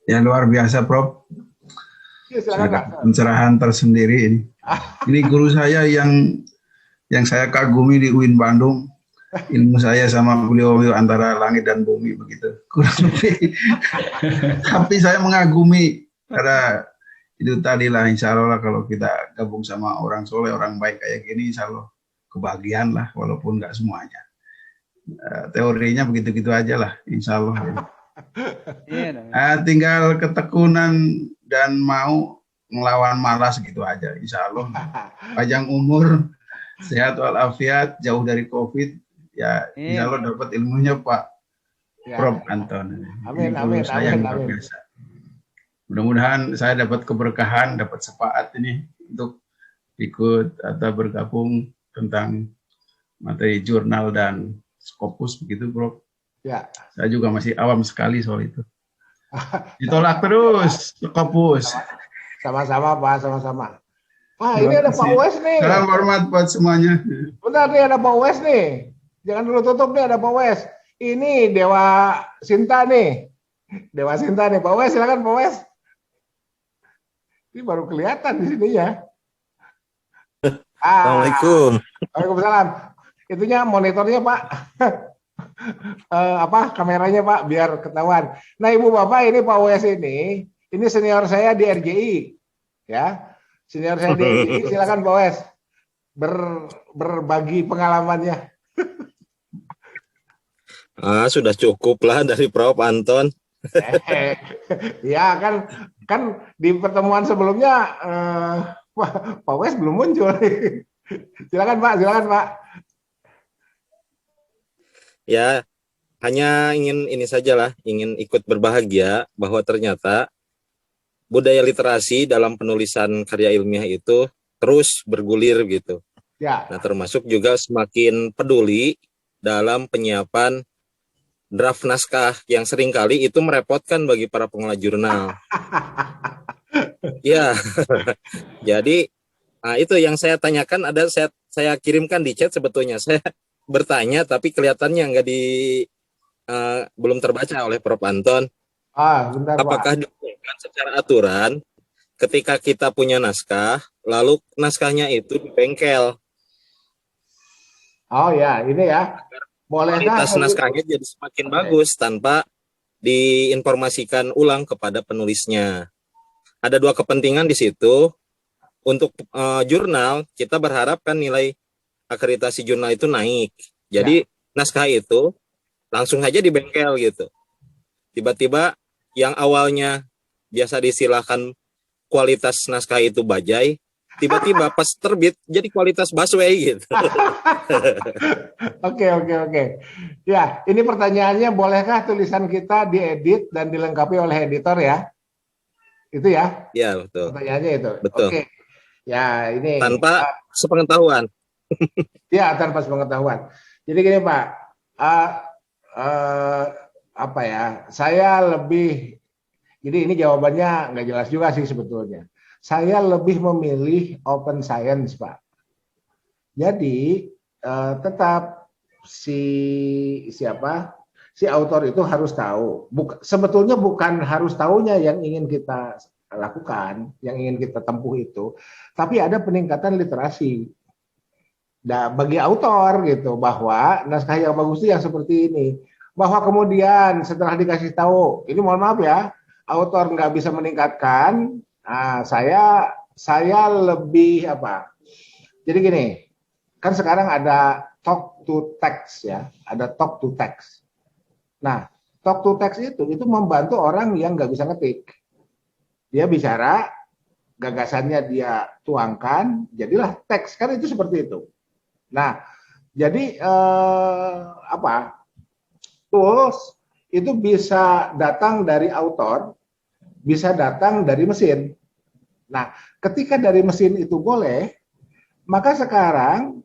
Ya luar biasa, Prof. Ya, silakan, Pak. Pencerahan tersendiri ini. Ini guru saya yang saya kagumi di UIN Bandung. Ilmu saya sama beliau antara langit dan bumi begitu. Kurang lebih. Tapi saya mengagumi karena itu tadilah insya Allah kalau kita gabung sama orang soleh, orang baik kayak gini, insya Allah kebahagiaan lah walaupun nggak semuanya. Teorinya begitu-gitu aja lah, insya Allah. Tinggal ketekunan dan mau melawan malas gitu aja, insya Allah. Panjang umur, sehat walafiat, jauh dari COVID, ya insya Allah dapat ilmunya Pak Prof Anton. Amin. Biasa. Mudah-mudahan saya dapat keberkahan, dapat syafaat ini untuk ikut atau bergabung tentang materi jurnal dan Scopus begitu, Prof. Ya. Saya juga masih awam sekali soal itu. Ditolak terus Scopus. Sama-sama Pak, sama-sama. Wah, ini ada Pak Wes nih. Salam hormat buat semuanya. Bentar nih, ada Pak Wes nih. Jangan dulu tutup nih, ada Pak Wes. Ini Dewa Sinta nih. Dewa Sinta nih, Pak Wes, silakan Pak Wes. Ini baru kelihatan di sini ya. Assalamualaikum. Waalaikumsalam. Itunya monitornya Pak. Kameranya Pak, biar ketahuan. Nah Ibu Bapak, ini Pak Wes ini senior saya di RJI. Ya, senior saya di RJI. Silakan Pak Wes berbagi pengalamannya. Sudah cukup lah dari Prof Anton. Ya kan di pertemuan sebelumnya Pak Wes belum muncul. Silakan Pak. Ya, hanya ingin ini sajalah, ingin ikut berbahagia bahwa ternyata budaya literasi dalam penulisan karya ilmiah itu terus bergulir gitu. Ya. Nah, termasuk juga semakin peduli dalam penyiapan draft naskah yang seringkali itu merepotkan bagi para pengelola jurnal. Ya, jadi itu yang saya tanyakan, ada saya kirimkan di chat sebetulnya. Saya bertanya tapi kelihatannya belum terbaca oleh Prof Anton. Bentar, apakah Pak. kan secara aturan ketika kita punya naskah, lalu naskahnya itu di bengkel. Oh ya, ini ya. Bolehkah Kualitas naskahnya jadi semakin bagus tanpa diinformasikan ulang kepada penulisnya. Ada dua kepentingan di situ. Untuk jurnal, kita berharap kan nilai akreditasi jurnal itu naik. Jadi naskah itu langsung aja di bengkel gitu. Tiba-tiba yang awalnya biasa disilahkan kualitas naskah itu bajai, tiba-tiba pas terbit jadi kualitas busway gitu. Oke. Ya, ini pertanyaannya, bolehkah tulisan kita diedit dan dilengkapi oleh editor ya? Itu ya? Ya, betul. Pertanyaannya itu. Betul. Oke. Ya, ini tanpa sepengetahuan. Ya, tanpa sepengetahuan. Jadi gini Pak, apa ya? Saya lebih, jadi ini jawabannya nggak jelas juga sih sebetulnya. Saya lebih memilih open science, Pak. Jadi tetap si autor itu harus tahu. Sebetulnya bukan harus tahunya yang ingin kita lakukan, yang ingin kita tempuh itu, tapi ada peningkatan literasi bagi autor gitu, bahwa naskah yang bagus itu yang seperti ini. Bahwa kemudian setelah dikasih tahu, ini mohon maaf ya, autor nggak bisa meningkatkan. Nah, saya lebih apa? Jadi gini, kan sekarang ada talk to text ya, ada talk to text. Nah, talk to text itu membantu orang yang nggak bisa ngetik. Dia bicara, gagasannya dia tuangkan, jadilah teks, kan itu seperti itu. Nah, jadi tools itu bisa datang dari autor, bisa datang dari mesin. Nah, ketika dari mesin itu boleh, maka sekarang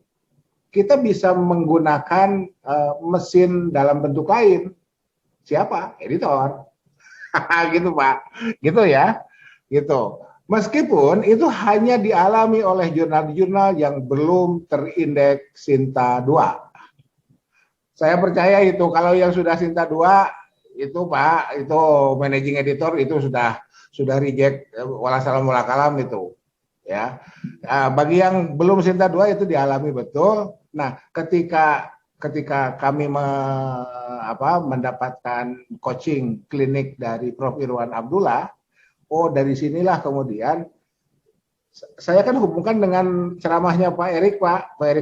kita bisa menggunakan mesin dalam bentuk lain. Siapa? Editor. Gitu Pak, gitu ya. Gitu. Meskipun itu hanya dialami oleh jurnal-jurnal yang belum terindeks Sinta 2. Saya percaya itu kalau yang sudah Sinta 2 itu Pak, itu managing editor itu sudah reject walasalam walakalam itu. Ya. Nah, bagi yang belum Sinta 2 itu dialami betul. Nah, ketika kami mendapatkan coaching klinik dari Prof. Irwan Abdullah, dari sinilah kemudian saya kan hubungkan dengan ceramahnya Pak Erik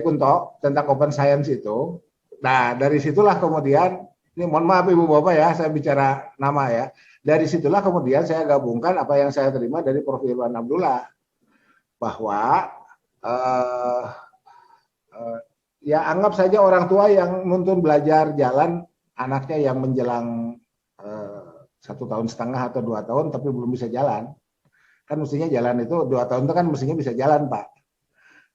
Kunto tentang open science itu. Nah, dari situlah kemudian, ini mohon maaf Ibu Bapak ya, saya bicara nama ya. Dari situlah kemudian saya gabungkan apa yang saya terima dari Prof. Irwan Abdullah, bahwa ya anggap saja orang tua yang nuntun belajar jalan anaknya yang menjelang 1,5 tahun atau 2 tahun tapi belum bisa jalan, kan mestinya jalan itu 2 tahun itu kan mestinya bisa jalan Pak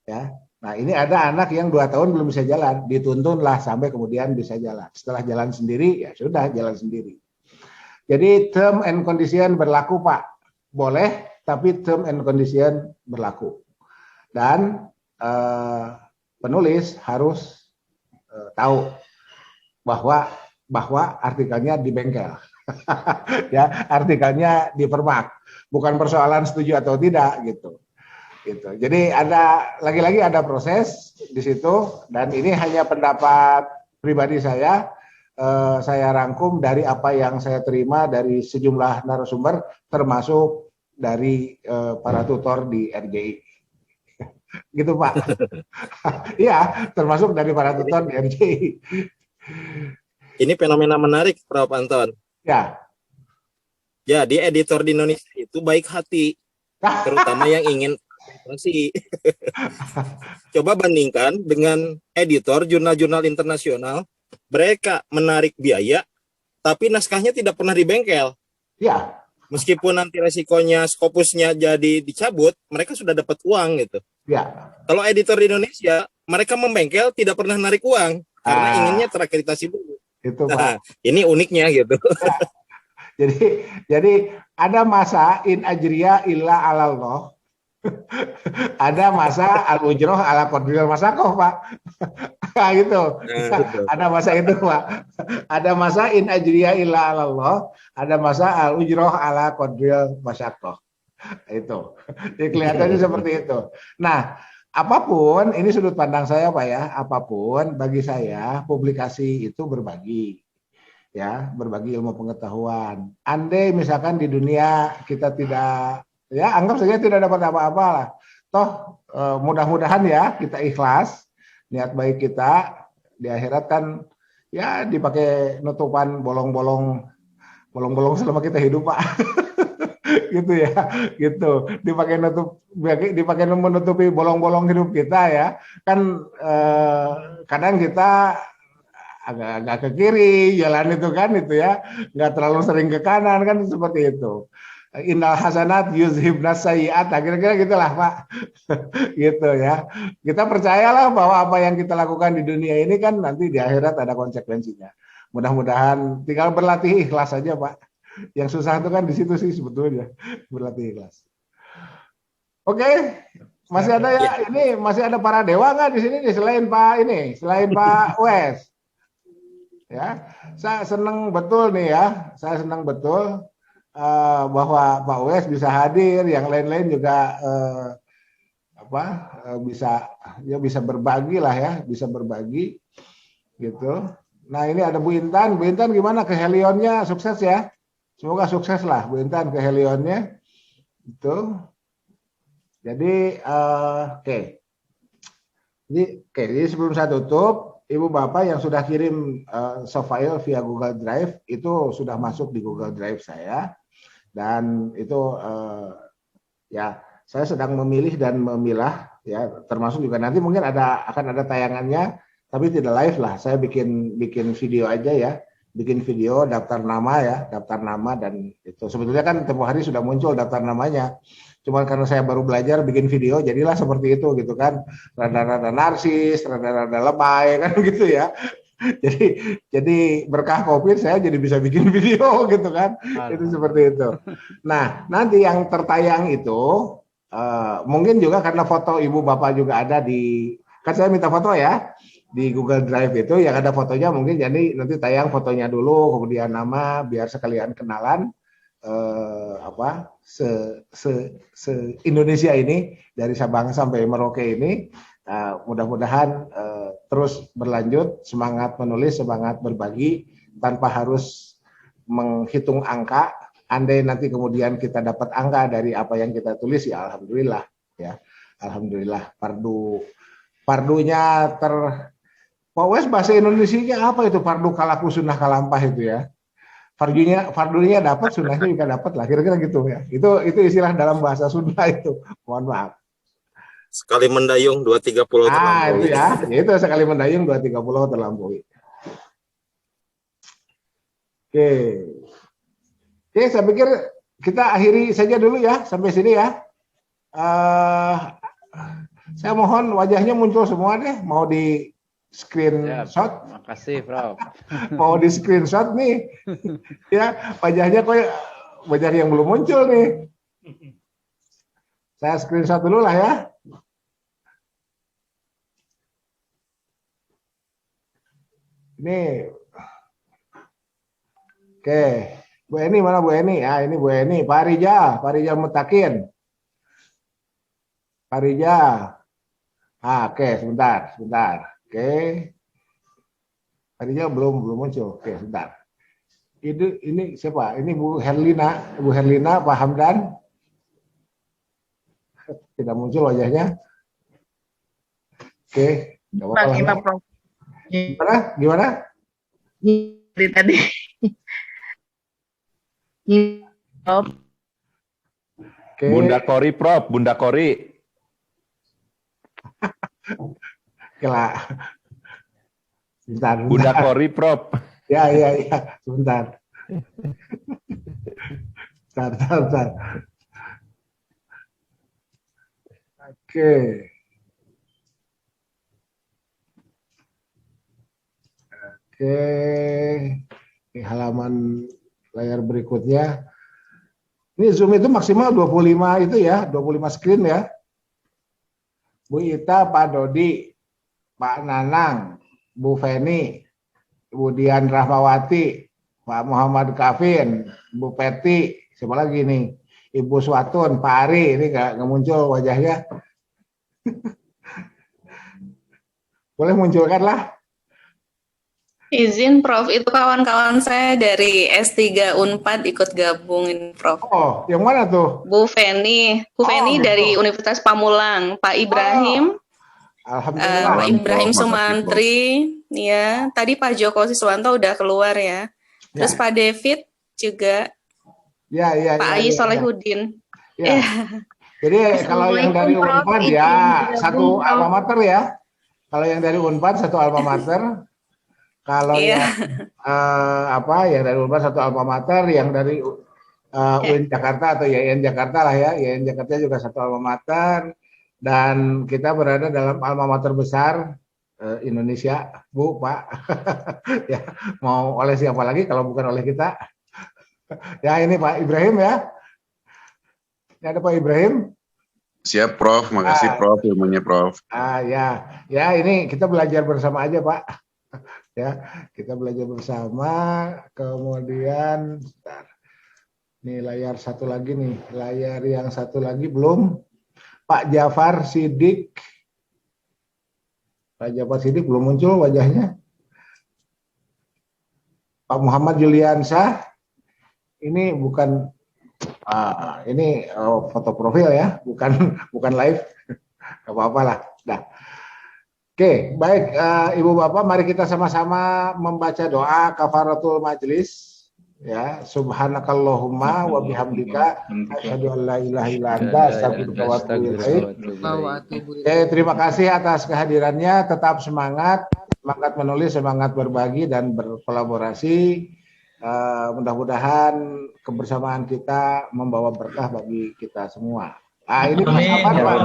ya. Nah, ini ada anak yang 2 tahun belum bisa jalan, dituntunlah sampai kemudian bisa jalan. Setelah jalan sendiri ya sudah jalan sendiri. Jadi term and condition berlaku Pak, boleh, tapi term and condition berlaku, dan penulis harus tahu bahwa artikelnya di bengkel. Ya, artikelnya di Permak, bukan persoalan setuju atau tidak gitu. Jadi lagi-lagi ada proses di situ, dan ini hanya pendapat pribadi saya rangkum dari apa yang saya terima dari sejumlah narasumber, termasuk dari para tutor di RJI. Gitu Pak. Iya, termasuk dari para tutor di RJI. Ini fenomena menarik Prof. Anton. Ya. Jadi editor di Indonesia itu baik hati, terutama yang ingin konsentrasi. Coba bandingkan dengan editor jurnal-jurnal internasional, mereka menarik biaya, tapi naskahnya tidak pernah di bengkel. Ya. Meskipun nanti resikonya, skopusnya jadi dicabut, mereka sudah dapat uang gitu. Ya. Kalau editor di Indonesia, mereka membengkel tidak pernah narik uang karena inginnya terakreditasi dulu. Itu Pak. Nah, ini uniknya gitu. Ya. Jadi ada masa in ajriya illa alallah. Ada masa al ujroh ala qadril masakoh Pak. Nah, gitu. betul. Ada masa itu, Pak. Ada masa in ajriya illa 'ala Allah, ada masa al ujroh ala qadril masyaqqah. Itu. Jadi kelihatannya seperti itu. Nah, apapun ini sudut pandang saya, Pak ya, apapun bagi saya publikasi itu berbagi. Ya, berbagi ilmu pengetahuan. Andai misalkan di dunia kita tidak, ya anggap saja tidak dapat apa-apa lah. Toh mudah-mudahan ya kita ikhlas, niat baik kita di akhirat kan ya dipakai nutupan bolong-bolong selama kita hidup, Pak. Gitu ya, gitu. Dipakai menutupi bolong-bolong hidup kita ya. Kan kadang kita agak ke kiri jalan itu kan itu ya, nggak terlalu sering ke kanan kan seperti itu. Innal hasanat yuzhibnas sayyi'at, kira-kira gitulah Pak. Gitu ya. Kita percayalah bahwa apa yang kita lakukan di dunia ini kan nanti di akhirat ada konsekuensinya. Mudah-mudahan tinggal berlatih ikhlas saja, Pak. Yang susah itu kan di situ sih sebetulnya, berlatih ikhlas. Oke, masih ada ya, ini masih ada para dewa nggak di sini nih selain Pak Wes? Ya, saya senang betul nih ya, saya senang betul bahwa Pak Wes bisa hadir, yang lain-lain juga bisa berbagi lah ya, bisa berbagi gitu. Nah ini ada Bu Intan gimana ke Helionnya, sukses ya, semoga sukses lah Bu Intan ke Helionnya itu. Jadi jadi sebelum saya tutup, Ibu Bapak yang sudah kirim soft file via Google Drive itu sudah masuk di Google Drive saya, dan itu ya saya sedang memilih dan memilah ya, termasuk juga nanti mungkin akan ada tayangannya, tapi tidak live lah. Saya bikin video aja ya, bikin video daftar nama dan itu sebetulnya kan tempoh hari sudah muncul daftar namanya. Cuman karena saya baru belajar bikin video, jadilah seperti itu gitu kan, rada-rada narsis, rada-rada lebay kan gitu ya. Jadi berkah COVID saya jadi bisa bikin video gitu kan, itu seperti itu. Nah nanti yang tertayang itu mungkin juga karena foto ibu bapak juga ada di, kan saya minta foto ya di Google Drive itu, yang ada fotonya mungkin jadi nanti tayang fotonya dulu, kemudian nama biar sekalian kenalan. Se Indonesia ini dari Sabang sampai Merauke ini mudah-mudahan terus berlanjut, semangat menulis, semangat berbagi tanpa harus menghitung angka. Andai nanti kemudian kita dapat angka dari apa yang kita tulis ya alhamdulillah ya, alhamdulillah. Pardunya Pak Wes bahasa Indonesianya apa itu, pardu kalaku sunnah kalampah itu ya. Fardunya dapat, sunnahnya juga dapat lah, kira-kira gitu ya. Itu istilah dalam bahasa Sunda itu. Mohon maaf. Sekali mendayung 2-3 pulau terlampaui. Itu ya, itu sekali mendayung 2-3 pulau terlampaui. Oke, saya pikir kita akhiri saja dulu ya sampai sini ya. Saya mohon wajahnya muncul semua deh, mau di screenshot. Makasih, Prof. Mau di screenshot nih. Ya, wajahnya kok wajah yang belum muncul nih. Saya screenshot dulu lah ya. Ini. Oke. Bu Eni mana Bu Eni? Ah, ini Bu Eni. Pak Rijal Mutakin. Pak Rijal. Oke, sebentar. Oke, tadinya belum muncul. Oke, sebentar. Ini siapa? Ini Bu Herlina, Pak Hamdan. Tidak muncul wajahnya. Oke, Gimana? Dari tadi. Oke. Bunda Kori, Prof. Bunda Kori. Sebentar. Bunda Kori, Prof. Ya. Sebentar. Bentar. Oke. Ini halaman layar berikutnya. Ini Zoom itu maksimal 25 itu ya, 25 screen ya. Bu Ita, Pak Dodi, Pak Nanang, Bu Feni, Bu Dian Rahmawati, Pak Muhammad Kavin, Bu Peti, siapa lagi nih? Ibu Swatun, Pak Ari, ini nggak muncul wajahnya. Boleh munculkan lah. Izin Prof, itu kawan-kawan saya dari S3 Unpad ikut gabungin Prof. Oh, yang mana tuh? Bu Feni gitu. dari Universitas Pamulang, Pak Ibrahim, Alhamdulillah. Pak Ibrahim Makasih, Prof. Sumantri, ya. Tadi Pak Joko Siswanto udah keluar ya. Terus Pak David juga, Ya, Pak Ayi Solehudin. Ya. Jadi kalau yang dari Assalamualaikum, Prof. Unpad Izin ya bergabung, satu Prof. alma mater ya. Kalau yang dari Unpad satu alma mater. Kalau yang yang dari Unpad satu alma mater, yang dari UIN Jakarta atau YIN Jakarta lah ya. YIN Jakarta juga satu alma mater, dan kita berada dalam alma mater besar Indonesia, Bu, Pak. Ya, mau oleh siapa lagi kalau bukan oleh kita? Ya, ini Pak Ibrahim ya. Ini ada Pak Ibrahim. Siap, Prof. Makasih, Prof. Ilmunya, Prof. Ya, ini kita belajar bersama aja, Pak. Ya, kita belajar bersama. Kemudian, nih layar satu lagi nih, layar yang satu lagi belum. Pak Jafar Sidik. Pak Jafar Sidik belum muncul wajahnya. Pak Muhammad Juliansyah. Ini bukan ini foto profil ya, bukan live. Gak apa-apa lah. Dah. Oke, baik Ibu Bapak, mari kita sama-sama membaca doa kafaratul majlis. Ya, subhanakallahumma wa bihamdika asyhadu an la ilaha illa anta astaghfiruka wa atubu ilaik. Oke, terima kasih atas kehadirannya. Tetap semangat menulis, semangat berbagi dan berkolaborasi. Mudah-mudahan kebersamaan kita membawa berkah bagi kita semua. Ini Pak Sabar, Pak.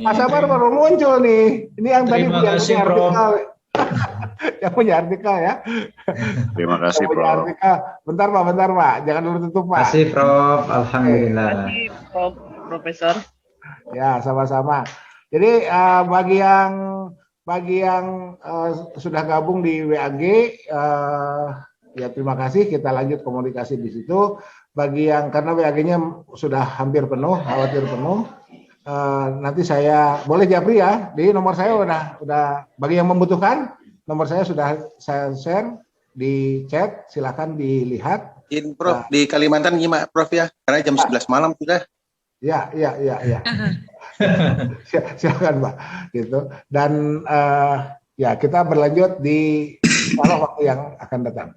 Pak Sabar baru muncul nih. Ini yang tadi punya artikel. Yang punya artikel ya. Terima kasih, Prof. Bentar Pak. Jangan dulu tutup, Pak. Terima kasih, Prof. Alhamdulillah. Terima kasih, Prof. Profesor. Ya, sama-sama. Jadi bagi yang sudah gabung di WAG, ya terima kasih, kita lanjut komunikasi di situ. Bagi yang karena WAG-nya sudah hampir penuh, khawatir penuh, nanti saya boleh japri ya, di nomor saya udah bagi yang membutuhkan, nomor saya sudah saya share di chat, silakan dilihat. Prof, di Kalimantan gimana Prof ya? Karena jam 11 malam sudah. Ya. Silakan Pak, gitu. Dan ya kita berlanjut di waktu yang akan datang.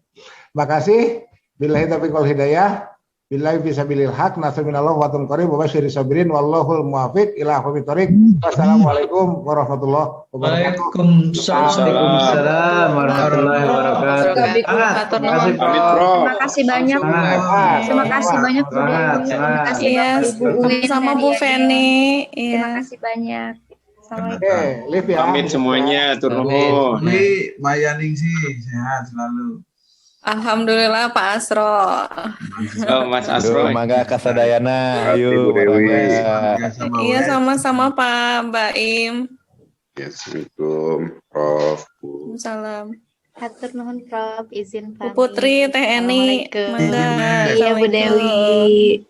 Makasih. Billahi taufiq wal hidayah. Billahi fisabilil haq. Nasrullah wa tumqarib wa basyiri sabirin wallahul muwafiq ila aqwamit thoriq. Wassalamualaikum warahmatullahi wabarakatuh. Waalaikumsalam warahmatullahi wabarakatuh. Terima kasih banyak. Terima kasih banyak Bu Dewi. Terima kasih Bu Uin sama Bu Feni. Terima kasih banyak. Oke, live ya. Pamit semuanya, turun. Ini Mayaning sih sehat selalu. Alhamdulillah Pak Asro. Mas Asro. Mangga kasadayana. Ayo, Iya, sama-sama Pak Baim. Assalamualaikum, Prof. Salam. Hatur nuhun Prof, izin Bu Putri, Teh Eni. Assalamualaikum. Mangga. Iya Bu Dewi.